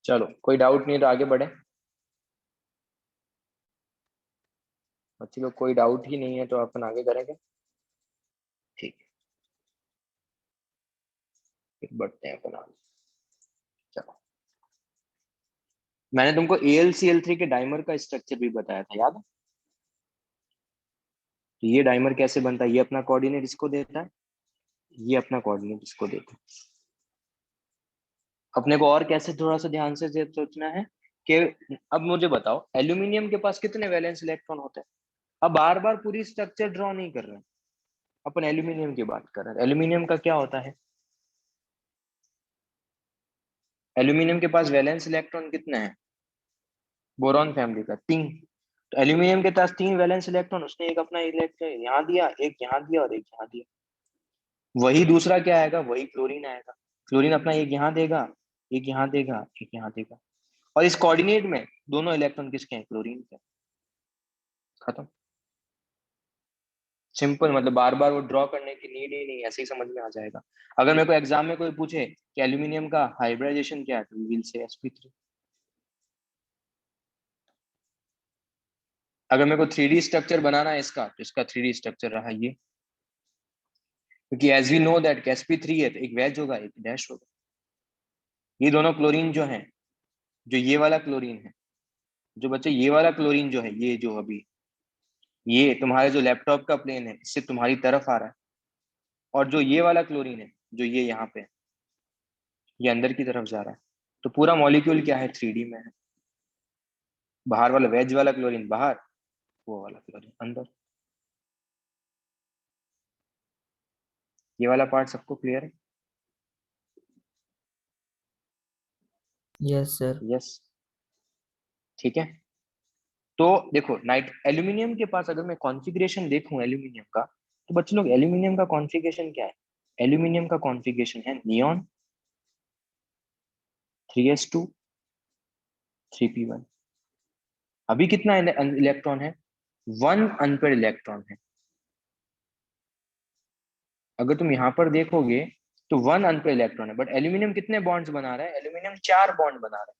चलो, कोई डाउट नहीं है तो आगे बढ़े। बच्चे लोग कोई डाउट ही नहीं है तो अपन आगे करेंगे। ठीक है, फिर बढ़ते हैं अपन आगे। चलो, मैंने तुमको AlCl3 के डाइमर का स्ट्रक्चर भी बताया था, याद है? तो ये डाइमर कैसे बनता है? ये अपना कोऑर्डिनेट इसको देता है, ये अपना कोऑर्डिनेट इसको देता है। अपने को और कैसे थोड़ा सा ध्यान से सोचना है कि अब मुझे बताओ, एल्यूमिनियम के पास कितने वैलेंस इलेक्ट्रॉन होते हैं? अब बार बार पूरी स्ट्रक्चर ड्रॉ नहीं कर रहे हैं, अपन एल्यूमिनियम की बात कर रहे हैं। एल्यूमिनियम का क्या होता है? एल्यूमिनियम के पास वैलेंस इलेक्ट्रॉन कितने हैं? बोरॉन फैमिली का 3। तो एल्यूमिनियम के पास 3 वैलेंस इलेक्ट्रॉन, उसने एक अपना इलेक्ट्रॉन यहाँ दिया, एक यहाँ दिया और एक यहाँ दिया। वही दूसरा क्या आएगा? वही क्लोरीन आएगा। क्लोरीन अपना एक यहाँ देगा, एक यहाँ देगा, एक यहाँ देगा। और इस कोऑर्डिनेट में दोनों इलेक्ट्रॉन किसके हैं? क्लोरीन के। खत्म। सिंपल, मतलब बार बार वो ड्रॉ करने की नीड ही नहीं, ऐसे ही समझ में आ जाएगा। अगर मेरे को एग्जाम में कोई पूछे कि एल्यूमिनियम का हाइब्रिडाइजेशन क्या है, तो वी विल से sp3। अगर मेरे को 3D स्ट्रक्चर बनाना है इसका, तो इसका 3D स्ट्रक्चर रहा ये। क्योंकि as we know that sp3 है तो एक वेज होगा एक डैश होगा। ये दोनों क्लोरीन जो है, जो ये वाला क्लोरीन है, जो बच्चे ये वाला क्लोरीन जो है, ये जो अभी ये तुम्हारे जो लैपटॉप का प्लेन है इससे तुम्हारी तरफ आ रहा है, और जो ये वाला क्लोरीन है जो ये यहाँ पे है, ये अंदर की तरफ जा रहा है। तो पूरा मॉलिक्यूल क्या है, 3D में है। बाहर वाला वेज वाला क्लोरीन बाहर, वो वाला क्लोरीन अंदर। ये वाला पार्ट सबको क्लियर है? Yes sir. यस, ठीक है। तो देखो नाइट एल्यूमिनियम के पास अगर मैं कॉन्फ़िगरेशन देखूं एल्यूमिनियम का, तो बच्चे लोग एल्यूमिनियम का कॉन्फ़िगरेशन क्या है? एल्यूमिनियम का कॉन्फ़िगरेशन है नियॉन 3s2 3p1। अभी कितना इलेक्ट्रॉन है? 1 अनपेड इलेक्ट्रॉन है। अगर तुम यहाँ पर देखोगे तो 1 अनपेड इलेक्ट्रॉन है, बट एल्यूमिनियम कितने बॉन्ड्स बना रहा है? एल्यूमिनियम 4 बॉन्ड बना रहा है।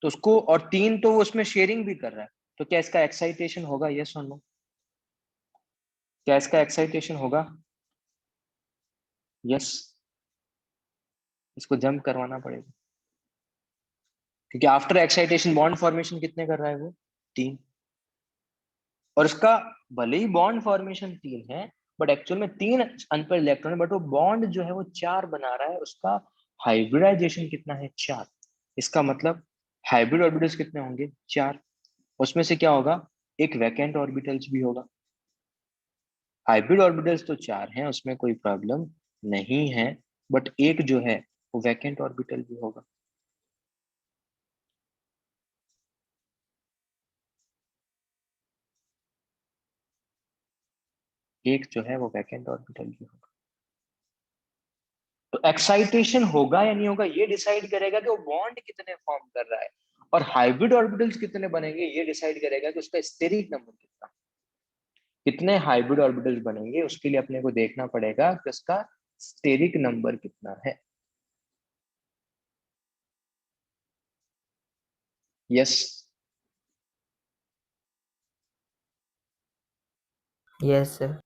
तो उसको, और 3 तो वो उसमें शेयरिंग भी कर रहा है। तो क्या इसका एक्साइटेशन होगा? यस और नो? क्या इसका एक्साइटेशन होगा? यस। इसको जंप करवाना पड़ेगा, क्योंकि आफ्टर एक्साइटेशन बॉन्ड फॉर्मेशन कितने कर रहा है वो? 3। और इसका भले ही बॉन्ड फॉर्मेशन 3 है, बट एक्चुअल में 3 अनपेड इलेक्ट्रॉन है, बट वो बॉन्ड जो है वो 4 बना रहा है। उसका हाइब्रिडाइजेशन कितना है? 4। इसका मतलब हाइब्रिड ऑर्बिटल्स कितने होंगे? 4। उसमें से क्या होगा? एक वैकेंट ऑर्बिटल्स भी होगा। हाइब्रिड ऑर्बिटल्स तो 4 हैं, उसमें कोई प्रॉब्लम नहीं है, बट एक जो है वो वैकेंट ऑर्बिटल भी होगा। एक जो है वो वैकेंट ऑर्बिटल भी होगा। तो एक्साइटेशन होगा या नहीं होगा, ये डिसाइड करेगा कि वो बॉन्ड कितने फॉर्म कर रहा है, और हाइब्रिड ऑर्बिटल्स कितने बनेंगे ये डिसाइड करेगा कि उसका स्टेरिक नंबर कितना। कितने हाइब्रिड ऑर्बिटल्स बनेंगे उसके लिए अपने को देखना पड़ेगा कि उसका स्टेरिक नंबर कितना है। यस। Yes sir.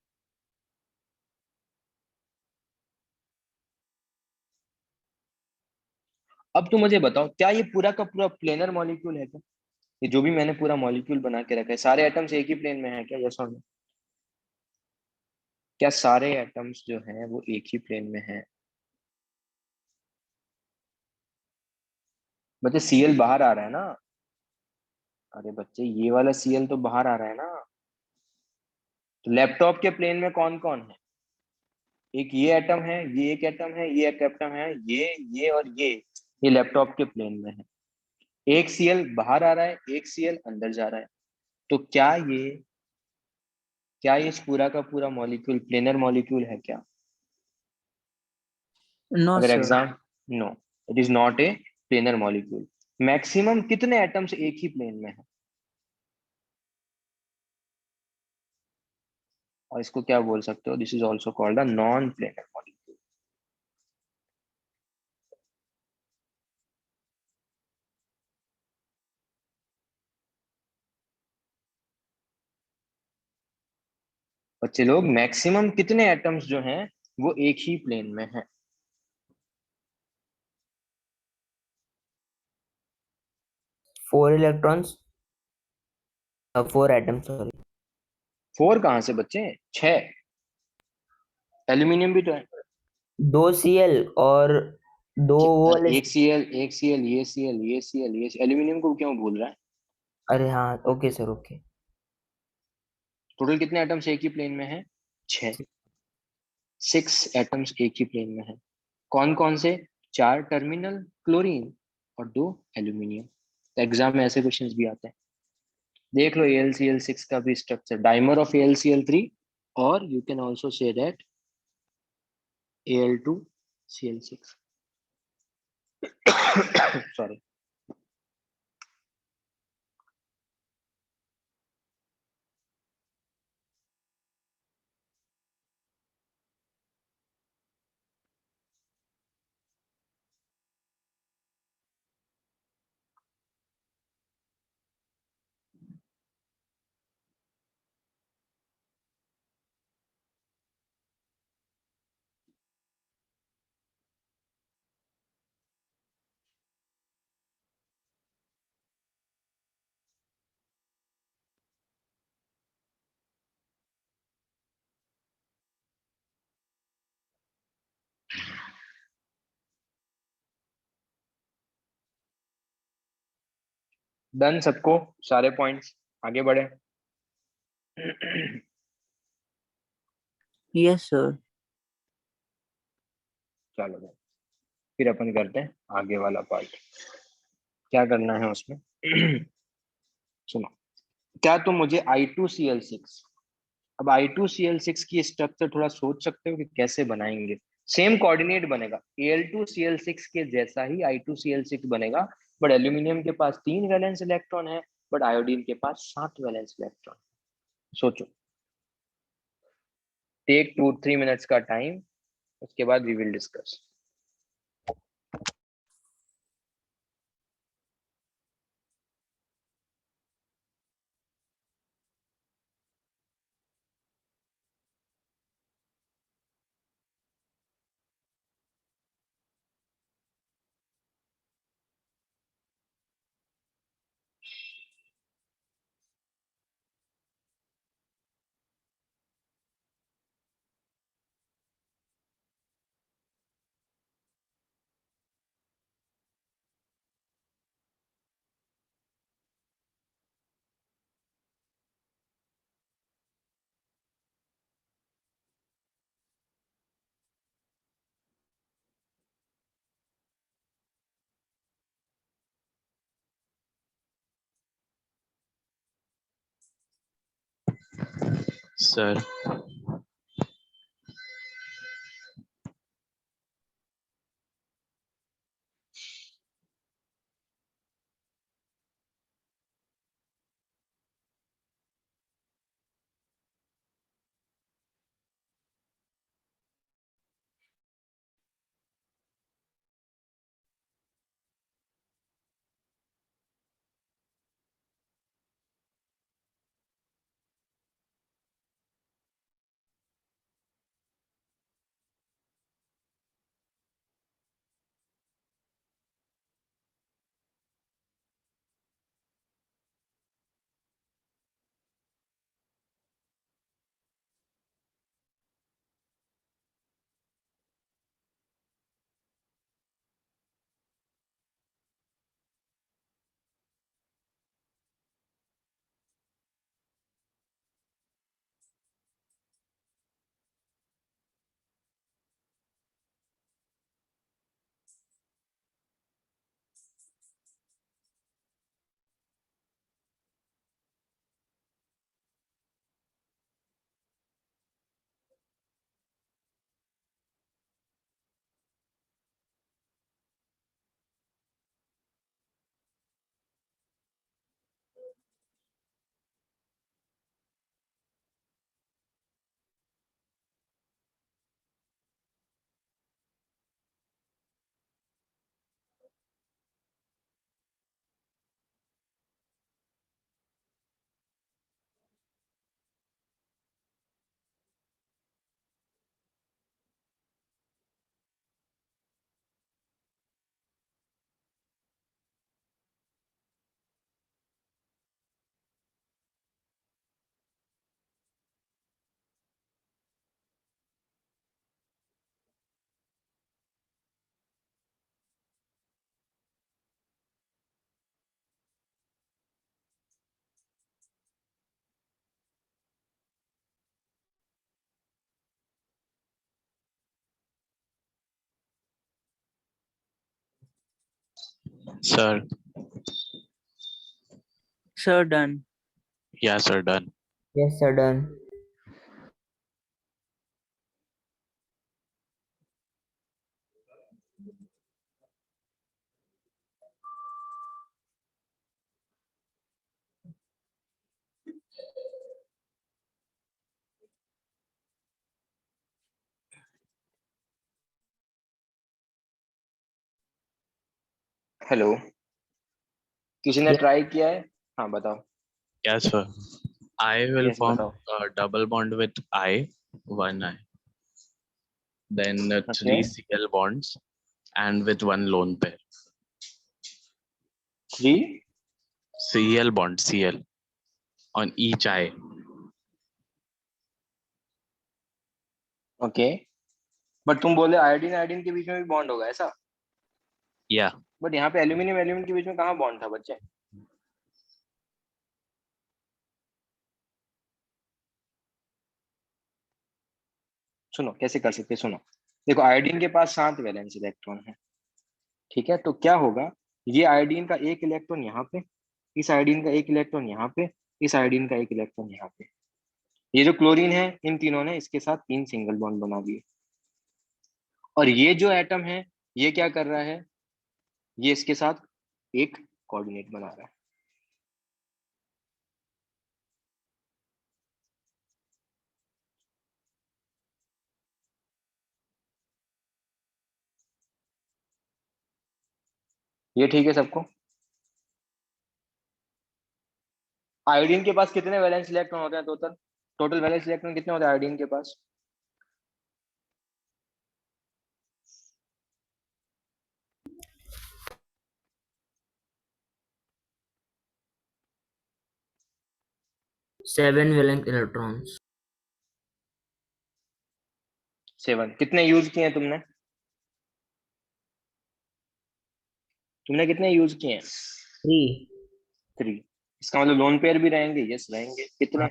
अब तुम मुझे बताओ, क्या ये पूरा का पूरा प्लेनर मॉलिक्यूल है क्या? ये जो भी मैंने पूरा मॉलिक्यूल बना के रखा है, सारे एटम्स एक ही प्लेन में है क्या? यस और नो? क्या सारे एटम्स जो हैं वो एक ही प्लेन में हैं? बच्चे सीएल बाहर आ रहा है ना? अरे बच्चे ये वाला सीएल तो बाहर आ रहा है ना। तो लैपटॉप के प्लेन में कौन कौन है? एक ये एटम है, ये एक एटम है, ये एक एटम है, ये और ये लैपटॉप के प्लेन में है। एक सीएल बाहर आ रहा है, एक सीएल अंदर जा रहा है। तो क्या ये इस पूरा का पूरा मॉलिक्यूल प्लेनर मॉलिक्यूल है क्या? नो अगर sir. Exam, no, it is not a planar molecule. Maximum कितने एटम्स एक ही प्लेन में है? और इसको क्या बोल सकते हो? This is also called a non planar molecule. बच्चे लोग, मैक्सिमम कितने एटम्स जो हैं वो एक ही प्लेन में है? 4 इलेक्ट्रॉन्स, 4 एटम सॉरी। 4 कहाँ से बच्चे? 6। एल्यूमिनियम भी तो है। 2 सीएल और 2 वो वाले। एक सीएल, एक सीएल, ये सीएल, ये सीएल, ये एल्यूमिनियम को क्यों भूल रहा है? अरे हाँ ओके सर ओके। टोटल कितने एटम्स एक ही प्लेन में है? 6। 6 एटम्स एक ही प्लेन में है। कौन कौन से? 4 टर्मिनल क्लोरीन और 2 एल्यूमिनियम। एग्जाम में ऐसे क्वेश्चंस भी आते हैं। देख लो AlCl6 का भी स्ट्रक्चर, डाइमर ऑफ AlCl3, और you can also say that Al2Cl6। Sorry. Done सबको, सारे पॉइंट्स, आगे बढ़े। Yes sir. चलो भाई, फिर अपन करते हैं आगे वाला पार्ट। क्या करना है उसमें? सुनो, क्या तुम मुझे I2Cl6, अब I2Cl6 की स्ट्रक्चर थोड़ा सोच सकते हो कि कैसे बनाएंगे? सेम कोऑर्डिनेट बनेगा, Al2Cl6 के जैसा ही I2Cl6 बनेगा, बट एल्यूमिनियम के पास 3 वैलेंस इलेक्ट्रॉन है, बट आयोडीन के पास 7 वैलेंस इलेक्ट्रॉन। सोचो, टेक 2-3 मिनट्स का टाइम, उसके बाद we will discuss. Sir, sir, sir done. yeah, sir, done. Yes, sir, done. Hello, किसी ने Yes, ट्राई किया है? हाँ बताओ। Yeah, sir. I will yes form बताओ। a double bond with I, one I, then okay, three Cl bonds, and with one lone pair. 3, Cl bond, Cl on each I. Okay, but तुम बोले iodine iodine के बीच में भी bond होगा ऐसा? Yeah, but यहाँ पे एल्यूमिनियम एल्यूमिनियम के बीच में कहाँ बॉन्ड था बच्चे? सुनो कैसे कर सकते हैं, सुनो। देखो आयोडीन के पास 7 वैलेंस इलेक्ट्रॉन है, ठीक है। तो क्या होगा, ये आयोडीन का एक इलेक्ट्रॉन यहाँ पे, इस आयोडीन का एक इलेक्ट्रॉन यहाँ पे, इस आयोडीन का एक इलेक्ट्रॉन यहाँ पे। ये जो क्लोरीन है, इन तीनों ने इसके साथ 3 सिंगल बॉन्ड बना दिए। और ये जो एटम है, ये क्या कर रहा है, ये इसके साथ एक कोऑर्डिनेट बना रहा है। ये ठीक है सबको। आयोडीन के पास कितने वैलेंस इलेक्ट्रॉन होते हैं टोटल? टोटल वैलेंस इलेक्ट्रॉन कितने होते हैं आयोडीन के पास? Seven valence electrons. 7। कितने यूज किए हैं तुमने? तुमने कितने यूज किए हैं? 3। 3। इसका मतलब लोन पेयर भी रहेंगे? यस रहेंगे। कितने?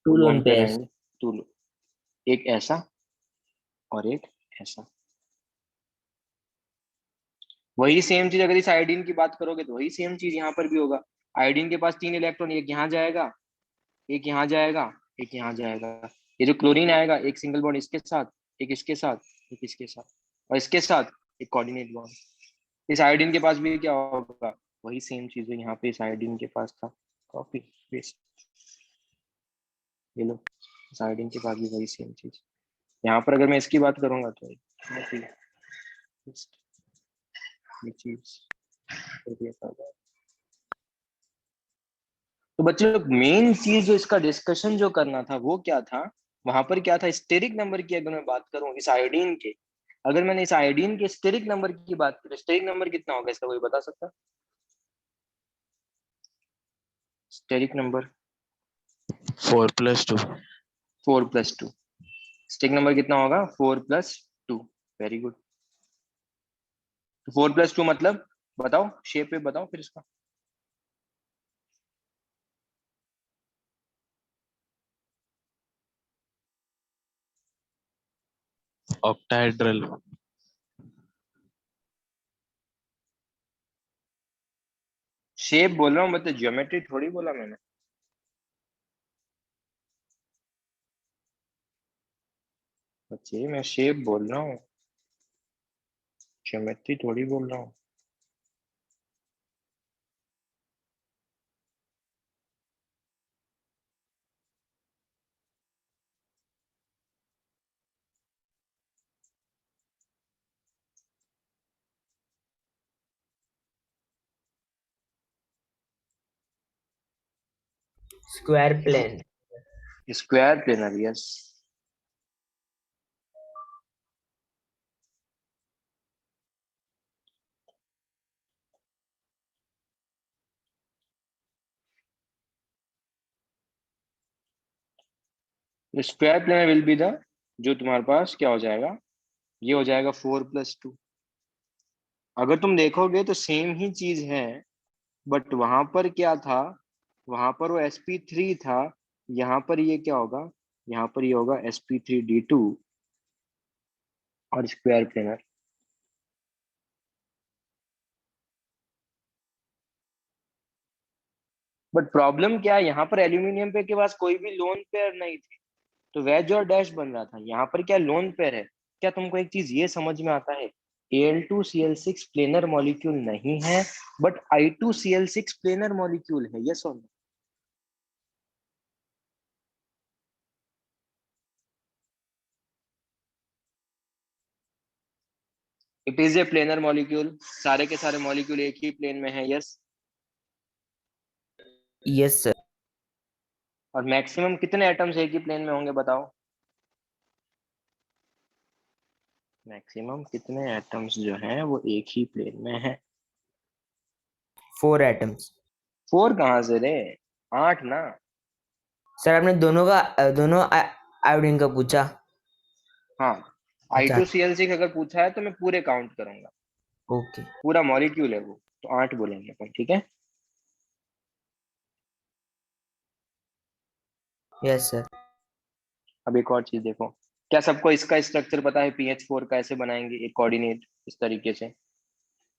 2 लोन लोन पेयर पेयर्स। रहेंगे 2। एक ऐसा और एक ऐसा। वही सेम चीज अगर इस आयोडीन की बात करोगे तो वही सेम चीज यहाँ पर भी होगा। आयोडीन के पास 3 इलेक्ट्रॉन, एक यहाँ जाएगा, एक यहाँ जाएगा, एक यहाँ जाएगा। ये जो क्लोरीन आएगा, एक सिंगल बॉन्ड इसके साथ, एक इसके साथ, एक इसके साथ, और इसके साथ एक कोऑर्डिनेट बॉन्ड। इस आयोडीन के पास भी क्या होगा, वही सेम चीज है यहाँ पे इस आयोडीन के पास था। कॉपी पेस्ट, ये लो, इस आयोडीन के पास भी वही सेम चीज। यहाँ पर अगर मैं इसकी बात करूंगा तो ये चीज। तो बच्चों मेन चीज जो इसका डिस्कशन जो करना था वो क्या था, वहां पर क्या था, स्टेरिक नंबर की अगर मैं बात करूं इस आयोडीन के, अगर मैंने इस आयोडीन के स्टेरिक नंबर की बात की, स्टेरिक नंबर कितना होगा इसका कोई बता सकता? Steric number 4+2। 4+2। स्टेरिक नंबर कितना होगा? 4+2। Very good. 4+2 मतलब बताओ, शेप पे बताओ फिर इसका। ऑक्टाहेड्रल। शेप बोल रहा हूँ, मतलब ज्योमेट्री थोड़ी बोला मैंने। बच्चे मैं शेप बोल रहा हूँ, ज्योमेट्री थोड़ी बोल रहा हूँ। Square plane. Square planar, yes. Square planar will be the, जो तुम्हारे पास क्या हो जाएगा, ये हो जाएगा 4+2। अगर तुम देखोगे तो सेम ही चीज है, बट वहां पर क्या था, वहां पर वो sp3 था, यहाँ पर ये क्या होगा, यहाँ पर ये होगा sp3d2 और स्क्वायर प्लेनर। बट प्रॉब्लम क्या है, यहाँ पर एल्यूमिनियम पे के पास कोई भी लोन पेयर नहीं थे, तो वेज और डैश बन रहा था। यहाँ पर क्या लोन पेयर है? क्या तुमको एक चीज ये समझ में आता है, Al2Cl6 प्लेनर मॉलिक्यूल नहीं है, बट I2Cl6 प्लेनर मॉलिक्यूल है, यस और no? It is a planar molecule, सारे के सारे मॉलिक्यूल एक ही प्लेन में है, यस। Yes sir. और मैक्सिमम कितने एटम्स एक ही प्लेन में होंगे बताओ? मैक्सिमम कितने एटम्स जो हैं वो एक ही प्लेन में है? 4 एटम्स। 4 कहाँ से रे, 8 ना। सर आपने दोनों का दोनों आयोडीन का पूछा। हाँ, अच्छा। I2Cl6 अगर पूछा है तो मैं पूरे काउंट करूंगा, ओके। पूरा मॉलिक्यूल है वो, तो 8 बोलेंगे अपन, ठीक है। Yes sir. अब एक और चीज देखो, क्या सबको इसका स्ट्रक्चर पता है? PH4 कैसे बनाएंगे एक कोऑर्डिनेट इस तरीके से?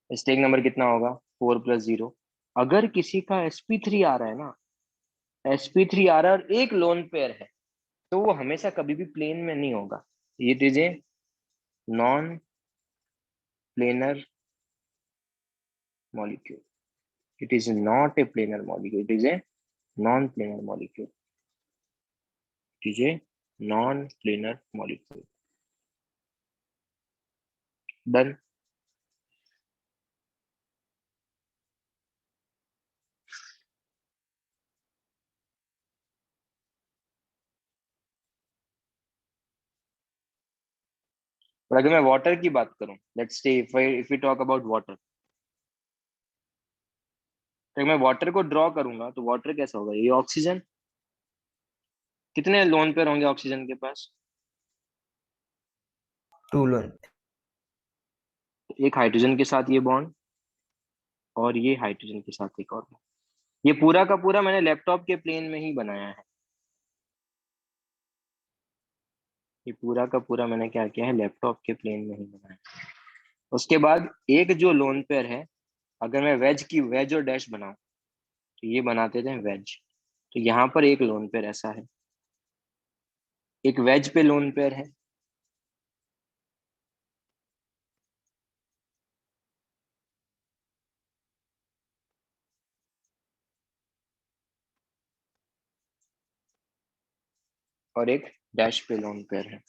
स्टेक नंबर कितना होगा? 4+0। अगर किसी का sp3 आ रहा है ना, sp3 आ रहा है और एक लोन पेयर है, तो वो हमेशा कभी भी प्लेन में नहीं होगा। ये चीजें non planar molecule. It is not a planar molecule. It is a non-planar molecule. It is a non-planar molecule. Done. और अगर मैं वाटर की बात करूं, let's say if we talk about water, तो मैं वाटर को ड्रॉ करूंगा तो वाटर कैसा होगा? ये ऑक्सीजन। कितने लोन पेयर होंगे ऑक्सीजन के पास? 2 लोन। एक हाइड्रोजन के साथ ये बॉन्ड, और ये हाइड्रोजन के साथ एक और bond। ये पूरा का पूरा मैंने लैपटॉप के प्लेन में ही बनाया है। ये पूरा का पूरा मैंने क्या किया है? लैपटॉप के प्लेन में ही बनाया है। उसके बाद एक जो लोन पेयर है, अगर मैं वेज और डैश बनाऊं, तो ये बनाते थे वेज। तो यहाँ पर एक लोन पेयर ऐसा है, एक वेज पे लोन पेयर है, और एक डैश पे लोन पेयर है।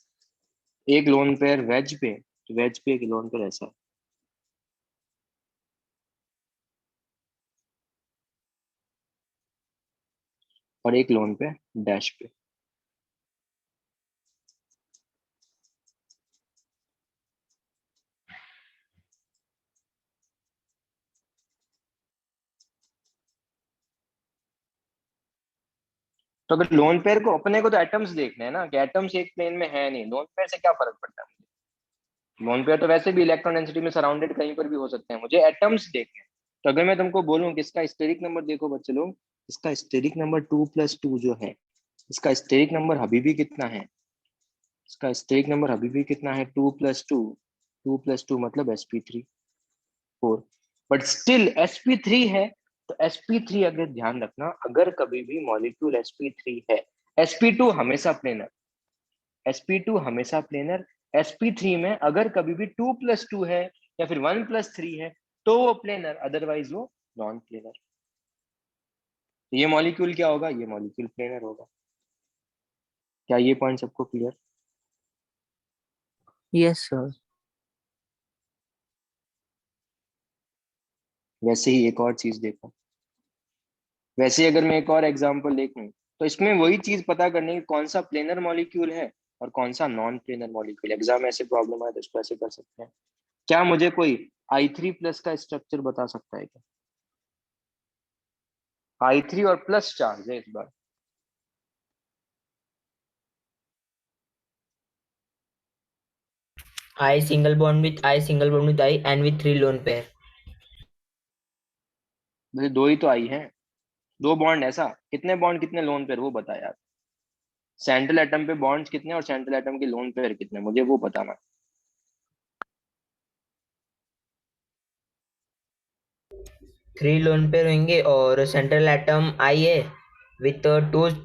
एक लोन पेयर वेज पे, तो वेज पे एक लोन पेयर ऐसा है। और एक लोन पे डैश पे। तो अगर लोन पेयर को, अपने को तो एटम्स देखने हैं ना, कि एटम्स एक प्लेन में है नहीं, लोन पेयर से क्या फर्क पड़ता है मुझे? लोन पेयर तो वैसे भी इलेक्ट्रॉन डेंसिटी में सराउंडेड कहीं पर भी हो सकते हैं, मुझे एटम्स देखने हैं। तो अगर मैं तुमको बोलूं कि इसका स्टेरिक नंबर देखो बच्चे लोग, इसका स्टेरिक नंबर 2+2 जो है, इसका स्टेरिक नंबर अभी भी कितना है? इसका स्टेरिक नंबर अभी भी कितना है? 2+2। 2+2 मतलब sp3 4। बट स्टिल sp3 है। तो sp3, अगर ध्यान रखना, अगर कभी भी मॉलिक्यूल sp3 है, sp2 हमेशा प्लेनर, sp2 हमेशा प्लेनर। sp3 में अगर कभी भी 2+2 है या फिर 1+3 है, तो वो प्लेनर, अदरवाइज वो नॉन प्लेनर। ये मॉलिक्यूल क्या होगा? ये मॉलिक्यूल प्लेनर होगा। क्या ये पॉइंट सबको क्लियर? Yes sir. वैसे ही एक और चीज देखो, वैसे ही अगर मैं एक और एग्जांपल देखूं, तो इसमें वही चीज पता करनी है कि कौन सा प्लेनर मॉलिक्यूल है और कौन सा नॉन प्लेनर मॉलिक्यूल। एग्जाम ऐसे प्रॉब्लम आए तो इसको ऐसे कर सकते हैं। क्या मुझे कोई I3+ का स्ट्रक्चर बता सकता है क्या? I3 और प्लस चार्ज है इस बार। I single bond with I single bond with I and with 3 lone pair. वैसे दो ही तो आई है, दो बॉन्ड ऐसा, कितने बॉन्ड कितने लोन पेयर वो बता यार। सेंट्रल एटम पे बॉन्ड्स कितने और सेंट्रल एटम के लोन पेयर कितने, मुझे वो बताना। 3 lone pair होंगे और सेंट्रल एटम I है with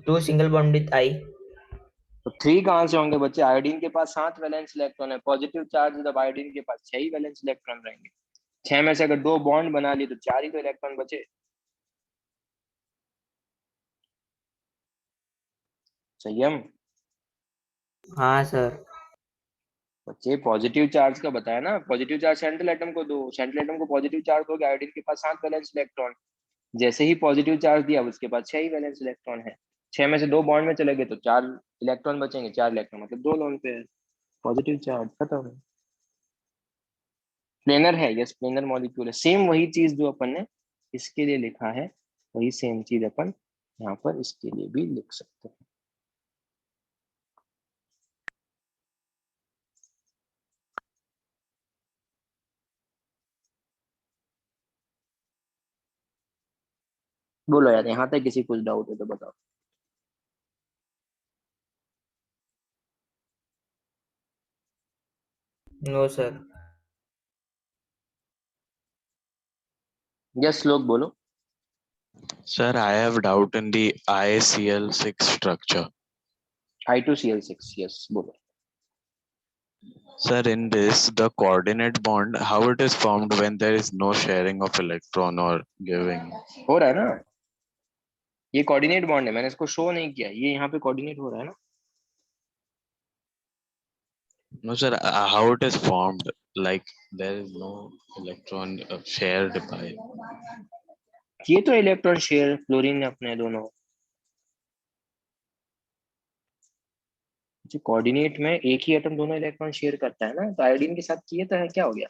two single bond with I। तो 3 कहाँ से होंगे बच्चे? आयोडीन के पास 7 वैलेंस इलेक्ट्रॉन है, पॉजिटिव चार्ज, जब आयोडीन के पास 6 ही वैलेंस इलेक्ट्रॉन रहेंगे। 6 में से अगर 2 बॉन्ड बना लिए तो 4 ही तो इलेक्ट्रॉन बचे। संयम। हाँ सर। बच्चे पॉजिटिव चार्ज का बताया ना, पॉजिटिव चार्ज सेंट्रल एटम को दो, सेंट्रल एटम को पॉजिटिव चार्ज हो गया, आयोडीन के पास 7 वैलेंस इलेक्ट्रॉन। जैसे ही पॉजिटिव चार्ज दिया, उसके पास 6 ही वैलेंस इलेक्ट्रॉन है। 6 में से 2 बॉन्ड में चले गए तो 4 इलेक्ट्रॉन बचेंगे, 4 इलेक्ट्रॉन मतलब 2 लोन पे है। पॉजिटिव चार्ज खत्म है। प्लेनर है, यस प्लेनर मॉलिक्यूल है। सेम वही चीज जो अपन ने इसके लिए लिखा है, वही सेम चीज अपन यहाँ पर इसके लिए भी लिख सकते हैं। बोलो यार, यहाँ तक किसी कुछ डाउट है तो बताओ। No sir. यस श्लोक बोलो। Sir, I have doubt in the ICl6 structure. I2Cl6, yes बोलो। Sir, in this, the coordinate bond, how it is formed when there is no sharing of electron or giving? हो रहा है ना, ये coordinate bond है, मैंने इसको show नहीं किया, ये यहाँ पे कोऑर्डिनेट हो रहा है ना। No, sir, how it is formed? Like there is no electron shared by. ये तो इलेक्ट्रॉन शेयर फ्लोरीन ने अपने दोनों, जो कोऑर्डिनेट में एक ही एटम दोनों इलेक्ट्रॉन शेयर करता है ना, तो आयोडीन के साथ किए तो है, क्या हो गया।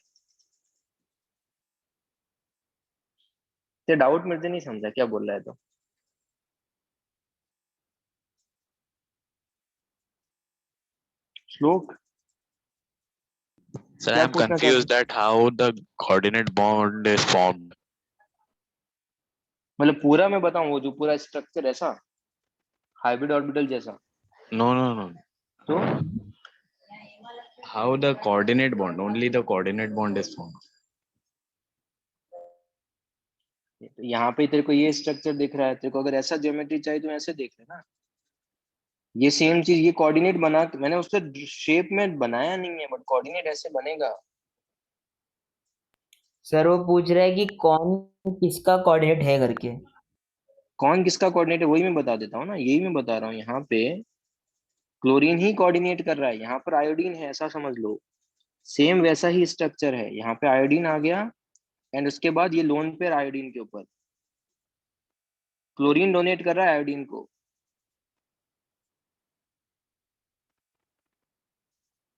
तो डाउट मेरे से नहीं समझा क्या बोल रहा है तो। श्लोक Sir, I क्या am पूछना चाहते confused हैं। that how the coordinate bond is formed. मतलब पूरा मैं बताऊं, वो जो पूरा स्ट्रक्चर ऐसा हाइब्रिड ऑर्बिटल जैसा, No, no, no. तो How the coordinate bond? Only the coordinate bond is formed. यहाँ पे तेरे को ये स्ट्रक्चर दिख रहा है, तेरे को अगर ऐसा ज्योमेट्री चाहिए तो ऐसे देख लेना। ये सेम चीज ये कोऑर्डिनेट बना, मैंने उससे शेप में बनाया नहीं है, बट कोऑर्डिनेट ऐसे बनेगा। सर वो पूछ रहा है कि कौन किसका कोऑर्डिनेट है करके। कौन किसका कोऑर्डिनेट है वही मैं बता देता हूँ ना, यही मैं बता रहा हूँ। यहाँ पे क्लोरीन ही कोऑर्डिनेट कर रहा है, यहाँ पर आयोडीन है, ऐसा समझ लो। सेम वैसा ही स्ट्रक्चर है, यहाँ पे आयोडीन आ गया एंड उसके बाद ये लोन पेयर आयोडीन के ऊपर, क्लोरीन डोनेट कर रहा है आयोडीन को।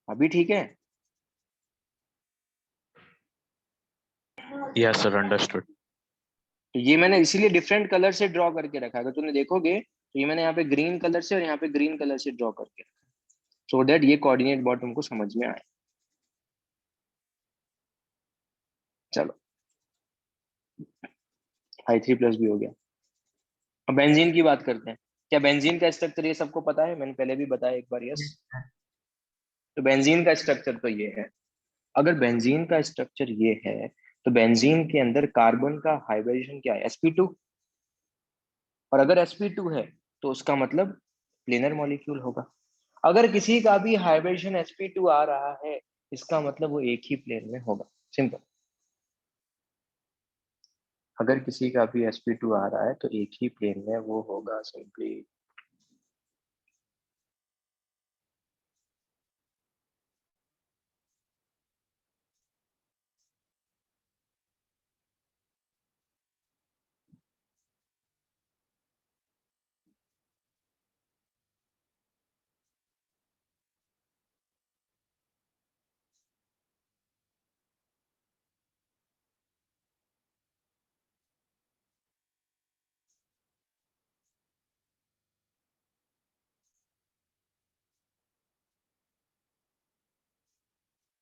अभी ठीक है। Yes, sir, understood. तो ये मैंने इसीलिए डिफरेंट कलर से ड्रॉ करके रखा है, अगर तुमने देखोगे तो ये मैंने यहाँ पे ग्रीन कलर से और यहाँ पे ग्रीन कलर से ड्रॉ करके रखा है, सो दैट ये कोऑर्डिनेट बॉड तुमको समझ में आए। चलो I3+ भी हो गया। अब बेंजीन की बात करते हैं। क्या बेंजीन का स्ट्रक्चर ये सबको पता है, मैंने पहले भी बताया एक बार, यस। तो बेंजीन का स्ट्रक्चर तो ये है। अगर बेंजीन का स्ट्रक्चर ये है तो बेंजीन के अंदर कार्बन का हाइब्रिडेशन क्या है, sp2। और अगर sp2 है तो उसका मतलब प्लेनर मॉलिक्यूल होगा। अगर किसी का भी हाइब्रिडेशन sp2 आ रहा है, इसका मतलब वो एक ही प्लेन में होगा, सिंपल। अगर किसी का भी sp2 आ रहा है तो एक ही प्लेन में वो होगा, सिंपली।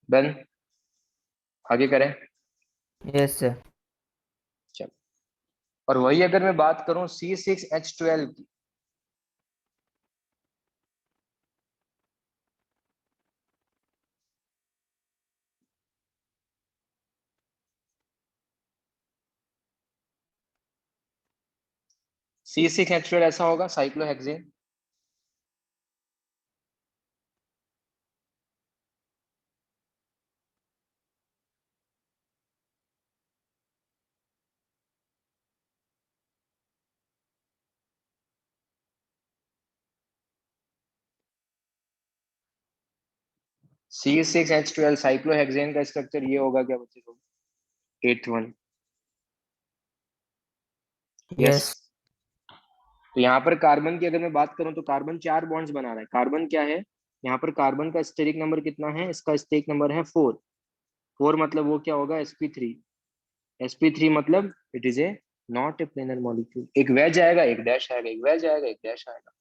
डन, आगे करें। Yes sir. चलो, और वही अगर मैं बात करूं C6H12 की, C6H12 ऐसा होगा, साइक्लोहेक्सेन। C6H12 साइक्लोहेक्सेन का स्ट्रक्चर ये होगा क्या बच्चे को, 8th वन, यस। यस। तो यहाँ पर कार्बन की अगर मैं बात करूं तो कार्बन 4 बॉन्ड्स बना रहा है। कार्बन क्या है, यहाँ पर कार्बन का स्टेरिक नंबर कितना है, इसका स्टेरिक नंबर है 4। 4 मतलब वो क्या होगा, sp3। sp3 मतलब it is A not a planar molecule. एक वेज आएगा, एक डैश आएगा, एक वेज आएगा, एक डैश आएगा।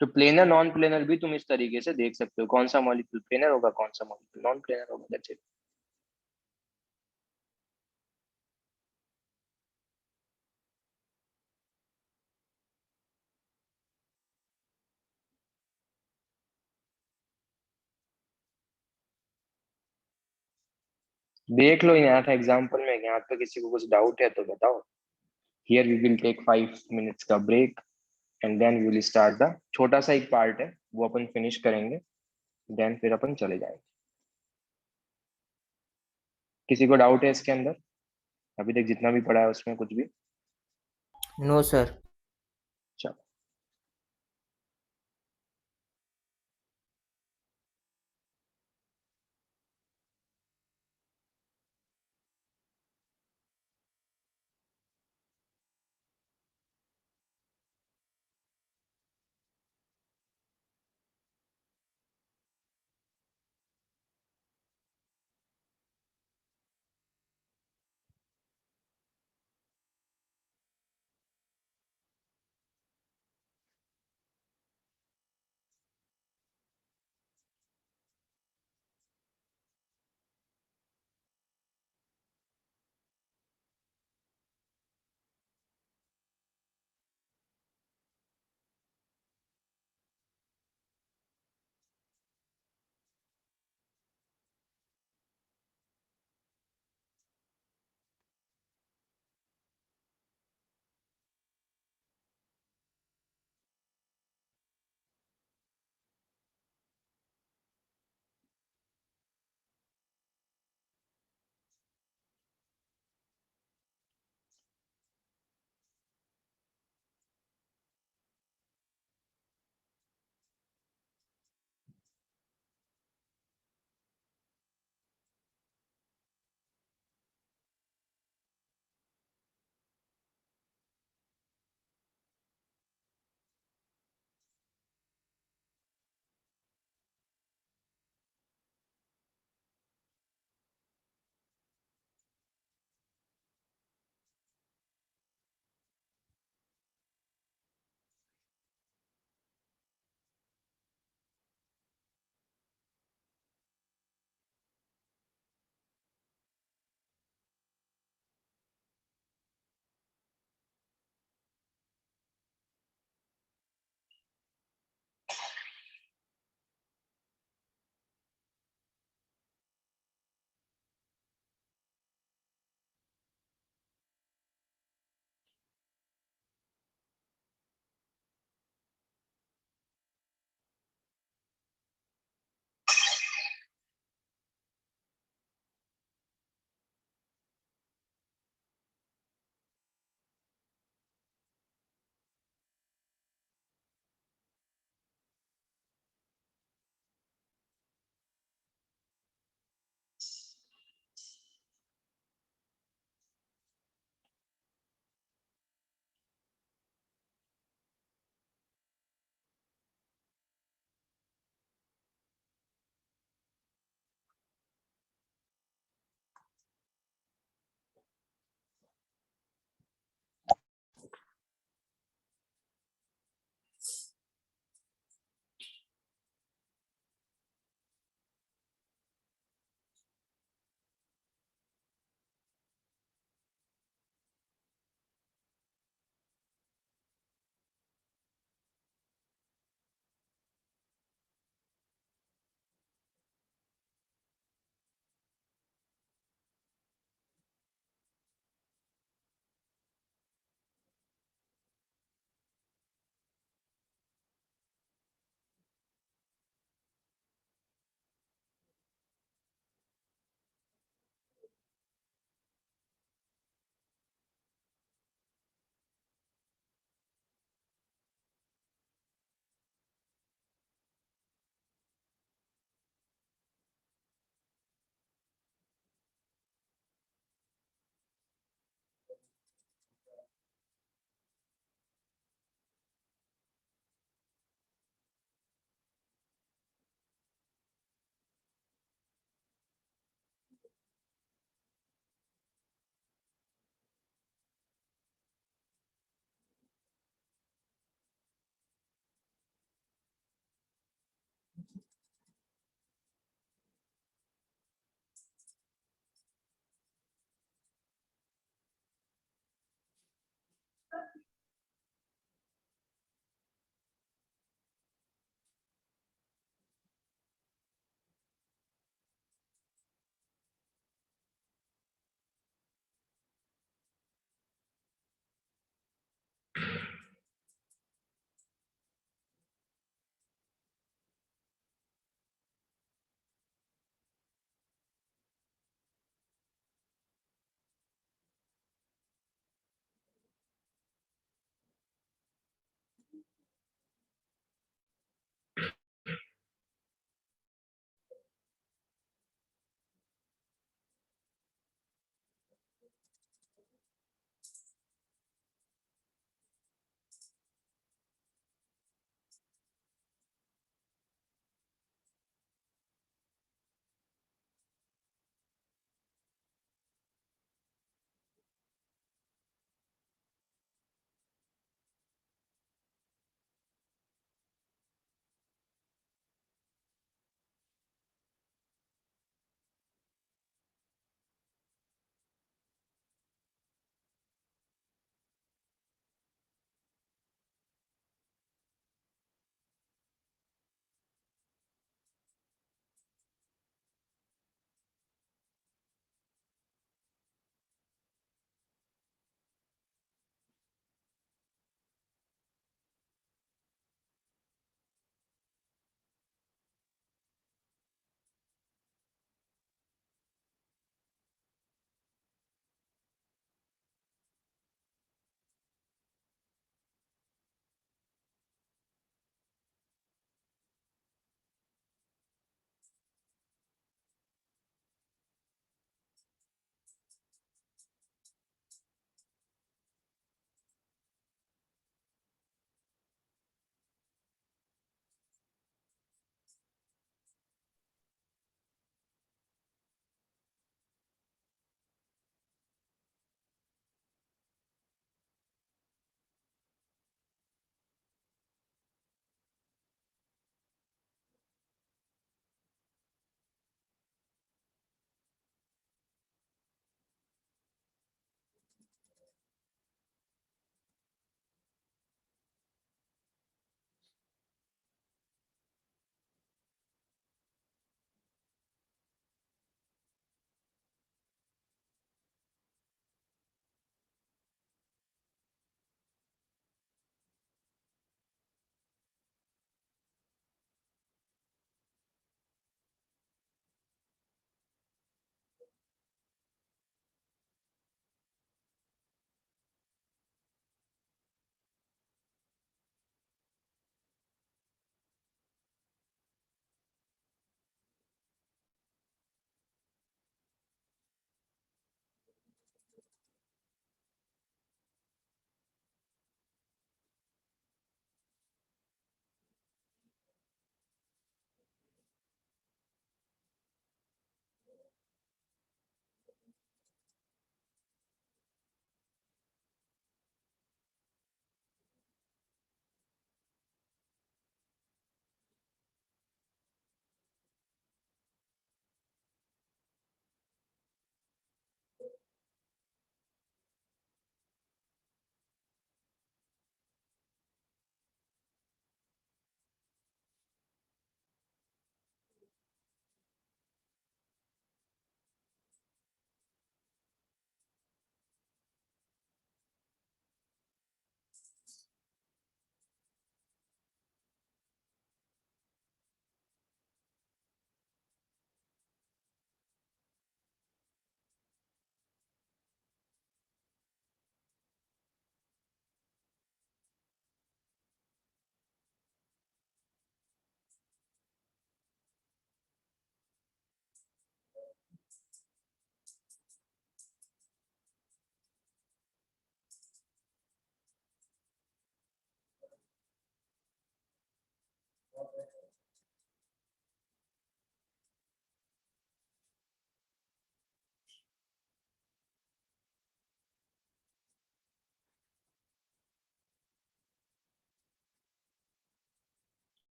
तो प्लेनर नॉन प्लेनर भी तुम इस तरीके से देख सकते हो, कौन सा मॉलिक्यूल प्लेनर होगा, कौन सा मॉलिक्यूल नॉन प्लेनर होगा, दैट्स इट। देख लो यहाँ था एग्जाम्पल में, यहाँ पे किसी को कुछ डाउट है तो बताओ। Here we will take 5 minutes का break and then we will start the, छोटा सा एक पार्ट है वो अपन फिनिश करेंगे, देन फिर अपन चले जाएंगे। किसी को डाउट है इसके अंदर अभी तक जितना भी पढ़ा है उसमें कुछ भी? No sir. चलो।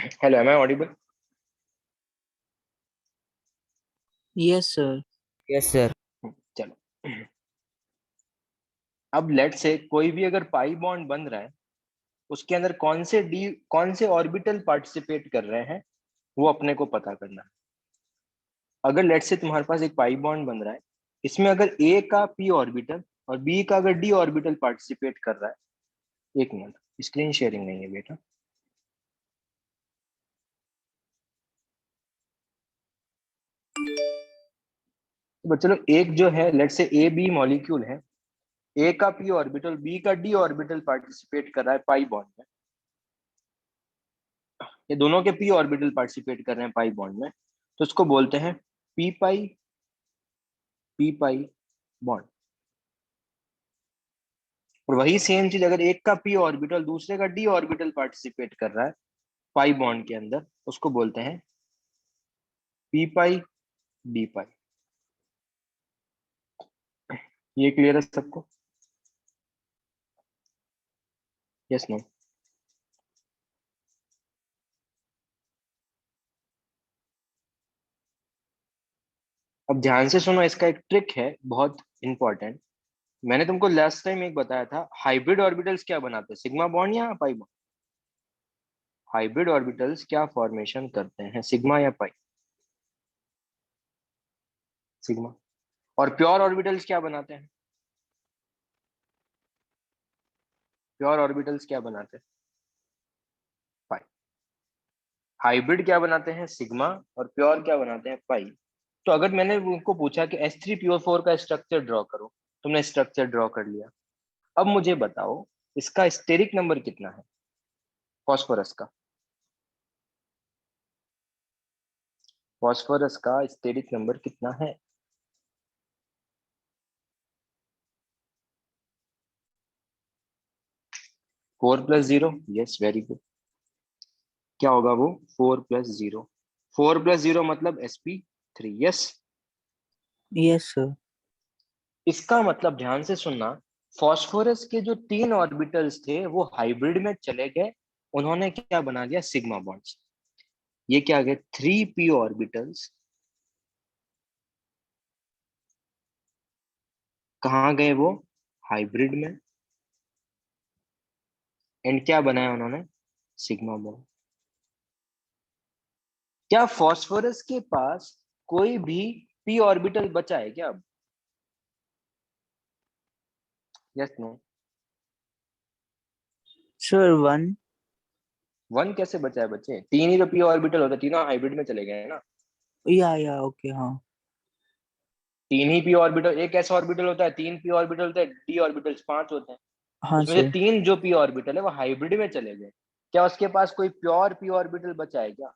Hello, am I audible? Yes, sir. Yes sir. चलो, अब लेट से कोई भी अगर पाई बॉन्ड बन रहा है, उसके अंदर कौन से ऑर्बिटल पार्टिसिपेट कर रहे हैं, वो अपने को पता करना है। अगर लेट से तुम्हारे पास एक पाई बॉन्ड बन रहा है, इसमें अगर ए का पी ऑर्बिटल और बी का अगर डी ऑर्बिटल पार्टिसिपेट कर रहा है, एक मिनट, स्क्रीन शेयरिंग नहीं है बेटा। तो चलो, एक जो है लेट से ए बी मॉलिक्यूल है, ए का पी ऑर्बिटल बी का डी ऑर्बिटल पार्टिसिपेट कर रहा है पाई बॉन्ड में, ये दोनों के पी ऑर्बिटल पार्टिसिपेट कर रहे हैं पाई बॉन्ड में, तो उसको बोलते हैं पी पाई बॉन्ड। और वही सेम चीज अगर एक का पी ऑर्बिटल दूसरे का डी ऑर्बिटल पार्टिसिपेट कर रहा है पाई बॉन्ड के अंदर, उसको बोलते हैं पी पाई डी पाई। ये क्लियर है सबको? Yes no? अब ध्यान से सुनो, इसका एक ट्रिक है बहुत इंपॉर्टेंट। मैंने तुमको लास्ट टाइम एक बताया था, हाइब्रिड ऑर्बिटल्स क्या बनाते हैं, सिग्मा बॉन्ड या पाई बॉन्ड? हाइब्रिड ऑर्बिटल्स क्या फॉर्मेशन करते हैं, सिग्मा या पाई? सिग्मा। और प्योर ऑर्बिटल्स क्या बनाते हैं? प्योर ऑर्बिटल्स क्या बनाते हैं? पाई। हाइब्रिड क्या बनाते हैं, सिग्मा, और प्योर क्या बनाते हैं, पाई। तो अगर मैंने उनको पूछा कि H3PO4 का स्ट्रक्चर ड्रॉ करो, तुमने स्ट्रक्चर ड्रॉ कर लिया, अब मुझे बताओ इसका स्टेरिक नंबर कितना है फॉस्फोरस का? फॉस्फोरस का स्टेरिक नंबर कितना है? 4+0, यस वेरी गुड। क्या होगा वो? 4+0। 4+0 मतलब sp3, यस। Yes, sir. इसका मतलब ध्यान से सुनना, फॉस्फोरस के जो 3 ऑर्बिटल्स थे वो हाइब्रिड में चले गए, उन्होंने क्या बना दिया, सिग्मा बॉन्ड्स। ये क्या गए, 3p ऑर्बिटल्स कहाँ गए वो, हाइब्रिड में, एंड क्या बनाया उन्होंने, सिग्मा बॉन्ड। क्या फॉस्फोरस के पास कोई भी p ऑर्बिटल बचा है क्या अब? Yes no? Sir, one. 1 कैसे बचा है बच्चे, 3 ही तो p ऑर्बिटल होता है, तीनों हाइब्रिड में चले गए हैं ना। Yeah, okay, हाँ. 3 ही p ऑर्बिटल, एक ऐसा ऑर्बिटल होता है 3 p ऑर्बिटल होता है, d ऑर्बिटल्स 5 होते हैं, हाँ उसमें से सर. 3 जो p ऑर्बिटल है वो हाइब्रिड में चले गए। क्या उसके पास कोई प्योर p ऑर्बिटल बचा है क्या?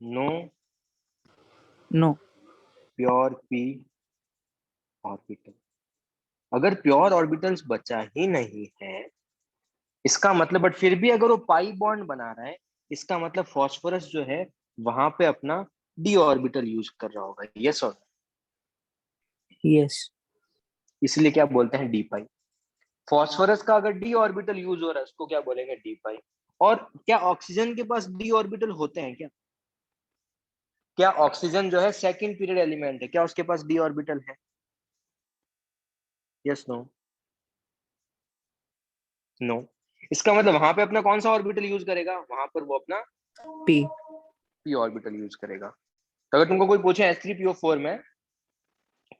No No. Pure p orbital. अगर प्योर ऑर्बिटल्स बचा ही नहीं है, इसका मतलब, बट फिर भी अगर वो पाई बॉन्ड बना रहा है, इसका मतलब फॉस्फोरस जो है वहां पे अपना डी ऑर्बिटल यूज कर रहा होगा, यस और? Yes. इसलिए क्या बोलते हैं, डी पाई। फॉस्फोरस का अगर डी ऑर्बिटल यूज हो रहा है, उसको क्या बोलेंगे, डी पाई। और क्या ऑक्सीजन के पास डी ऑर्बिटल होते हैं क्या? क्या ऑक्सीजन जो है सेकंड पीरियड एलिमेंट है, क्या उसके पास डी ऑर्बिटल है? Yes no? नो। इसका मतलब वहां पे अपना कौन सा ऑर्बिटल यूज करेगा, वहां पर वो अपना P. पी ऑर्बिटल यूज करेगा। तो अगर तुमको कोई पूछे H3PO4 में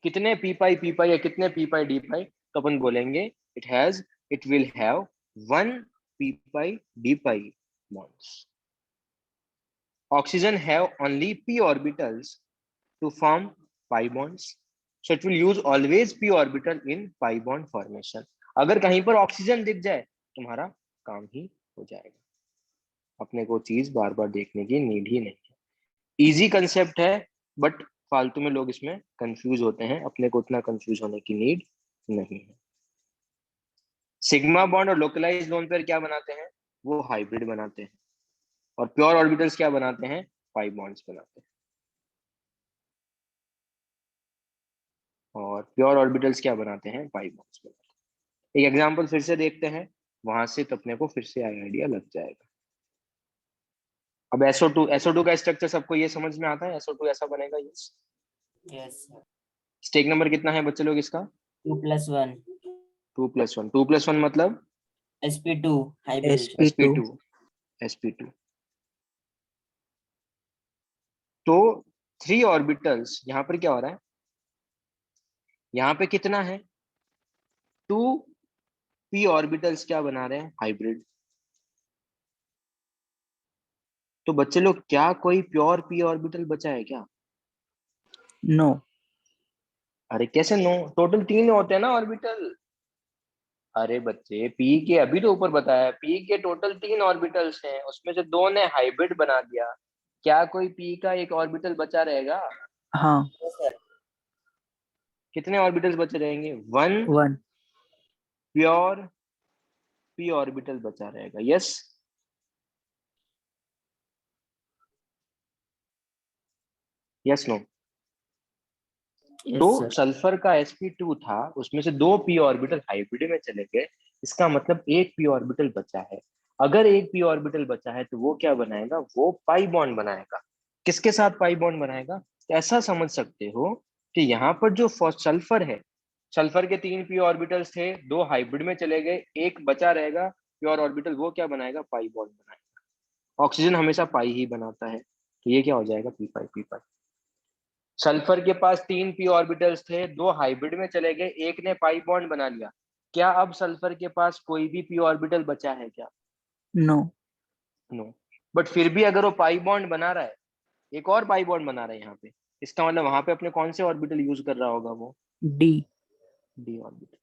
कितने पी पाई या कितने डी पाई, तो अपन बोलेंगे it will have 1 P D pi bonds. Oxygen have only p orbitals to form pi bonds, so it will use always p orbital in pi bond formation। अगर कहीं पर ऑक्सीजन दिख जाए, तुम्हारा काम ही हो जाएगा, अपने को चीज बार बार देखने की नीड ही नहीं है। इजी कंसेप्ट है, बट फालतू में लोग इसमें कंफ्यूज होते हैं, अपने को उतना कंफ्यूज होने की नीड नहीं है। सिग्मा बॉन्ड और लोकलाइज लोन पेयर क्या बनाते हैं, वो हाइब्रिड बनाते हैं, और प्योर ऑर्बिटल्स क्या बनाते हैं, पाई बॉन्ड्स बनाते हैं। और प्योर ऑर्बिटल्स क्या बनाते हैं, पाई बॉन्ड्स बनाते हैं। एक एग्जांपल फिर से देखते हैं, वहां से तो अपने को फिर से आइडिया लग जाएगा। अब SO2 का स्ट्रक्चर सबको ये समझ में आता है, SO2 ऐसा बनेगा। यस। यस। स्टेक नंबर कितना है बच्चे लोग इसका? 2+1 2+1। 2+1 मतलब sp2 hybrid. sp2 sp2। sp2 तो 3 ऑर्बिटल्स यहाँ पर क्या हो रहा है, यहाँ पे कितना है, 2p ऑर्बिटल्स क्या बना रहे हैं, हाइब्रिड। तो बच्चे लोग क्या कोई प्योर p ऑर्बिटल बचा है क्या? नो। अरे कैसे नो, टोटल 3 होते हैं ना ऑर्बिटल। अरे बच्चे p के अभी तो ऊपर बताया, p के टोटल 3 ऑर्बिटल्स हैं, उसमें से 2 ने हाइब्रिड बना दिया, क्या कोई p का एक ऑर्बिटल बचा रहेगा? हाँ। सर कितने ऑर्बिटल्स बचे रहेंगे? 1 1। प्योर p ऑर्बिटल बचा रहेगा। यस। Yes no. तो यस सर। सल्फर का sp2 था, उसमें से 2 p ऑर्बिटल हाइब्रिड में चले गए, इसका मतलब एक p ऑर्बिटल बचा है। अगर एक p ऑर्बिटल बचा है तो वो क्या बनाएगा, वो पाई बॉन्ड बनाएगा। किसके साथ पाई बॉन्ड बनाएगा? तो ऐसा समझ सकते हो कि यहाँ पर जो सल्फर है, सल्फर के 3 p ऑर्बिटल्स थे, 2 हाइब्रिड में चले गए, एक बचा रहेगा प्योर ऑर्बिटल, वो क्या बनाएगा, पाई बॉन्ड बनाएगा। ऑक्सीजन हमेशा पाई ही बनाता है, तो ये क्या हो जाएगा, पी पाई पी पाई। सल्फर के पास 3 p ऑर्बिटल्स थे, 2 हाइब्रिड में चले गए, एक ने पाई बॉन्ड बना लिया, क्या अब सल्फर के पास कोई भी p ऑर्बिटल बचा है क्या? नो। नो। बट फिर भी अगर वो पाई बॉन्ड बना रहा है, एक और पाई बॉन्ड बना रहा है यहाँ पे, इसका मतलब वहां पे अपने कौन से ऑर्बिटल यूज कर रहा होगा वो? डी। D orbital.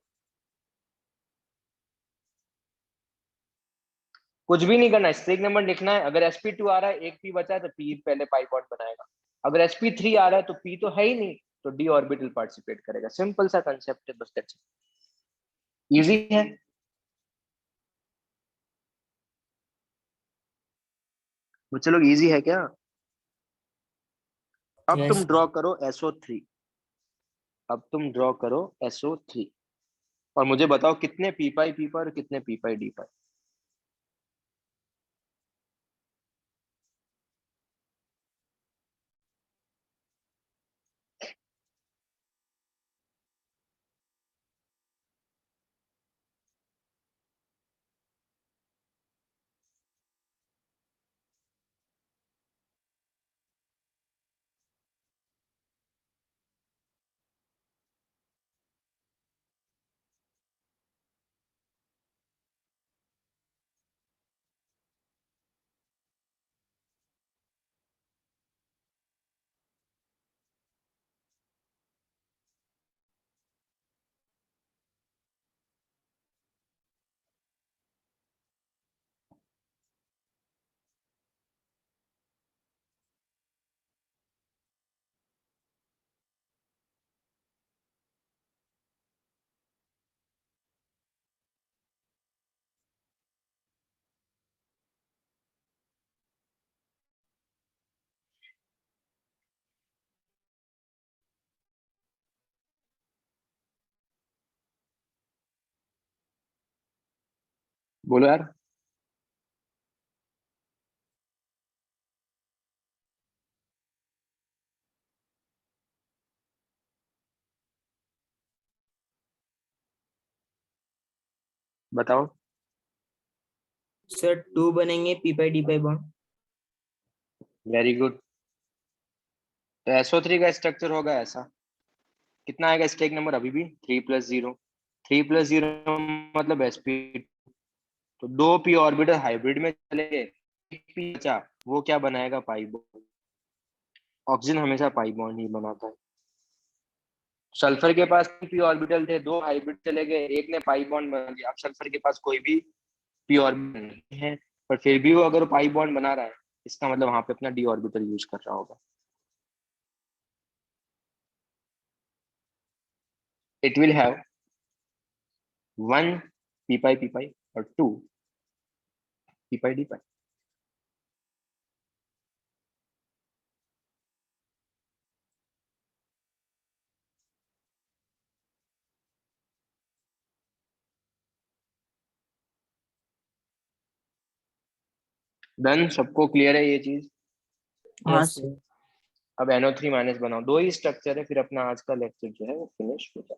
कुछ भी नहीं करना, स्ट्रिक नंबर लिखना है। अगर sp2 आ रहा है, एक p बचा है, तो p पहले पाई बॉन्ड बनाएगा। अगर sp3 आ रहा है तो p तो है ही नहीं, तो डी ऑर्बिटल पार्टिसिपेट करेगा। सिंपल सा कंसेप्ट है बस, दैट्स इट। इजी है। वो चलो, इजी है क्या? अब तुम यस। ड्रॉ करो SO3। अब तुम ड्रॉ करो SO3 और मुझे बताओ कितने पी पाई और कितने पी पाई डी पाई। बोलो यार। बताओ। सर 2 बनेंगे p/d/, बॉन्ड। Very good. तो SO3 का स्ट्रक्चर होगा ऐसा। कितना आएगा स्टेक नंबर? अभी भी 3+0। 3+0 मतलब sp। तो 2 p ऑर्बिटल हाइब्रिड में चले गए, एक p बचा, वो क्या बनाएगा, पाई बॉन्ड। ऑक्सीजन हमेशा पाई बॉन्ड ही बनाता है। सल्फर के पास 3 p ऑर्बिटल थे, 2 हाइब्रिड चले गए, एक ने पाई बॉन्ड बना दिया। अब सल्फर के पास कोई भी p ऑर्बिटल नहीं है, पर फिर भी वो अगर पाई बॉन्ड बना रहा है, इसका मतलब वहां पे अपना d ऑर्बिटल यूज कर रहा होगा। इट विल हैव 1 p पाई और 2 p डी पाई। डन, सबको क्लियर है ये चीज? हाँ यस सर। अब NO3 माइनस बनाओ, दो ही स्ट्रक्चर है, फिर अपना आज का लेक्चर जो है वो फिनिश हो जाए।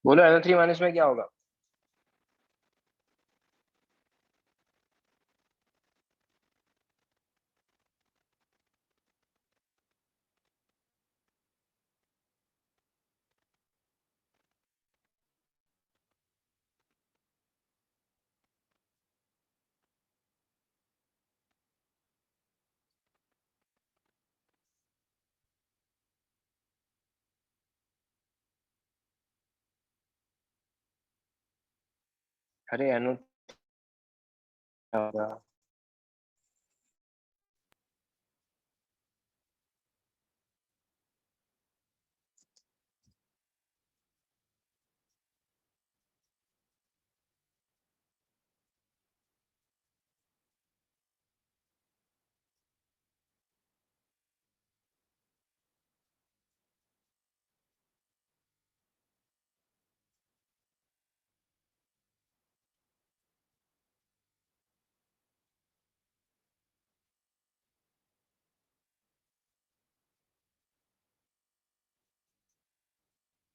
बोलो NO3 माइनस में क्या होगा? अरे NO क्या होगा?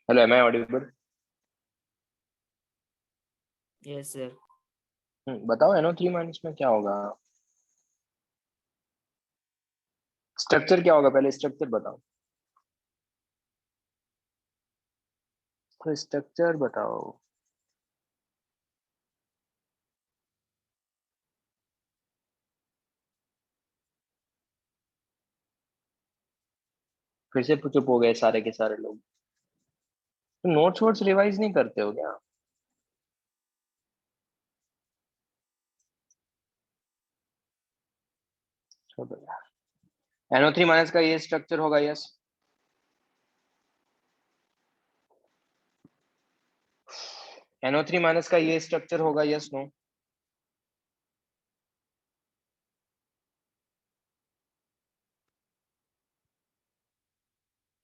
Hello, am I audible? Yes sir. बताओ NO3 माइनस में क्या होगा? स्ट्रक्चर क्या होगा, पहले स्ट्रक्चर बताओ। तो स्ट्रक्चर बताओ। फिर से चुप हो गए सारे के सारे लोग। तो नोट्स वोट्स रिवाइज नहीं करते हो क्या? छोड़ो यार। NO3 माइनस का ये स्ट्रक्चर होगा, यस? NO3 माइनस का ये स्ट्रक्चर होगा, यस नो?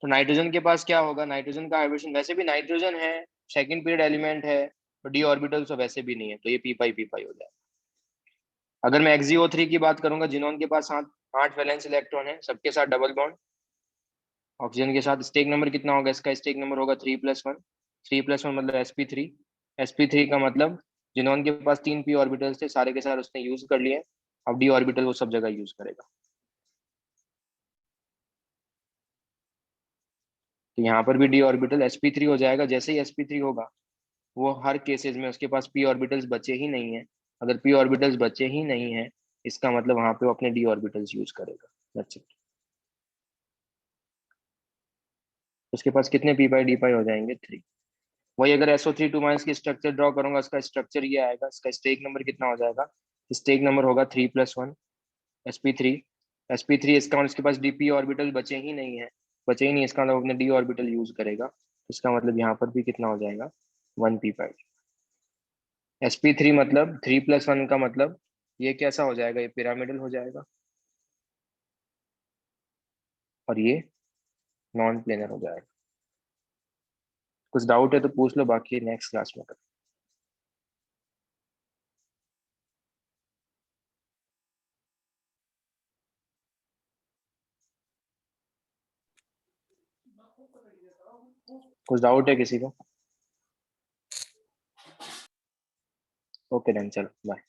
तो नाइट्रोजन के पास क्या होगा? नाइट्रोजन का हाइब्रिडेशन वैसे भी नाइट्रोजन है, सेकंड पीरियड एलिमेंट है, तो डी ऑर्बिटल तो वैसे भी नहीं है, तो ये पी पाई हो जाए। अगर मैं XeO3 की बात करूंगा, जिनोन के पास 8 वैलेंस इलेक्ट्रॉन है, सबके साथ डबल बॉन्ड। ऑक्सीजन के साथ स्टेक नंबर कितना होगा? इसका स्टेक नंबर होगा 3+1। 3+1 मतलब sp3। sp3 का मतलब जिनोन के पास 3 p ऑर्बिटल्स थे, सारे के सारे उसने यूज कर लिए। अब डी ऑर्बिटल वो सब जगह यूज करेगा। तो यहाँ पर भी डी ऑर्बिटल sp3 हो जाएगा। जैसे ही sp3 होगा, वो हर केसेस में उसके पास p ऑर्बिटल्स बचे ही नहीं है। अगर p ऑर्बिटल्स बचे ही नहीं है, इसका मतलब वहां पे वो अपने डी ऑर्बिटल्स यूज करेगा। That's it। उसके पास कितने p/d हो जाएंगे? 3। वही अगर SO3 2 की स्ट्रक्चर ड्रॉ करूंगा, इसका स्ट्रक्चर ये आएगा। इसका स्टेक नंबर कितना हो जाएगा? स्टेक नंबर होगा 3+1। sp3। sp3 इसका मतलब इसके पास dp ऑर्बिटल बचे ही नहीं है। बचे ही नहीं, इसका मतलब अपने d ऑर्बिटल यूज करेगा। इसका मतलब यहाँ पर भी कितना हो जाएगा? 1p/। sp3 मतलब 3+1 का मतलब ये कैसा हो जाएगा? ये पिरामिडल हो जाएगा, और ये नॉन प्लेनर हो जाएगा। कुछ डाउट है तो पूछ लो, बाकी नेक्स्ट क्लास में कुछ डाउट है किसी को? ओके डन, चलो बाय।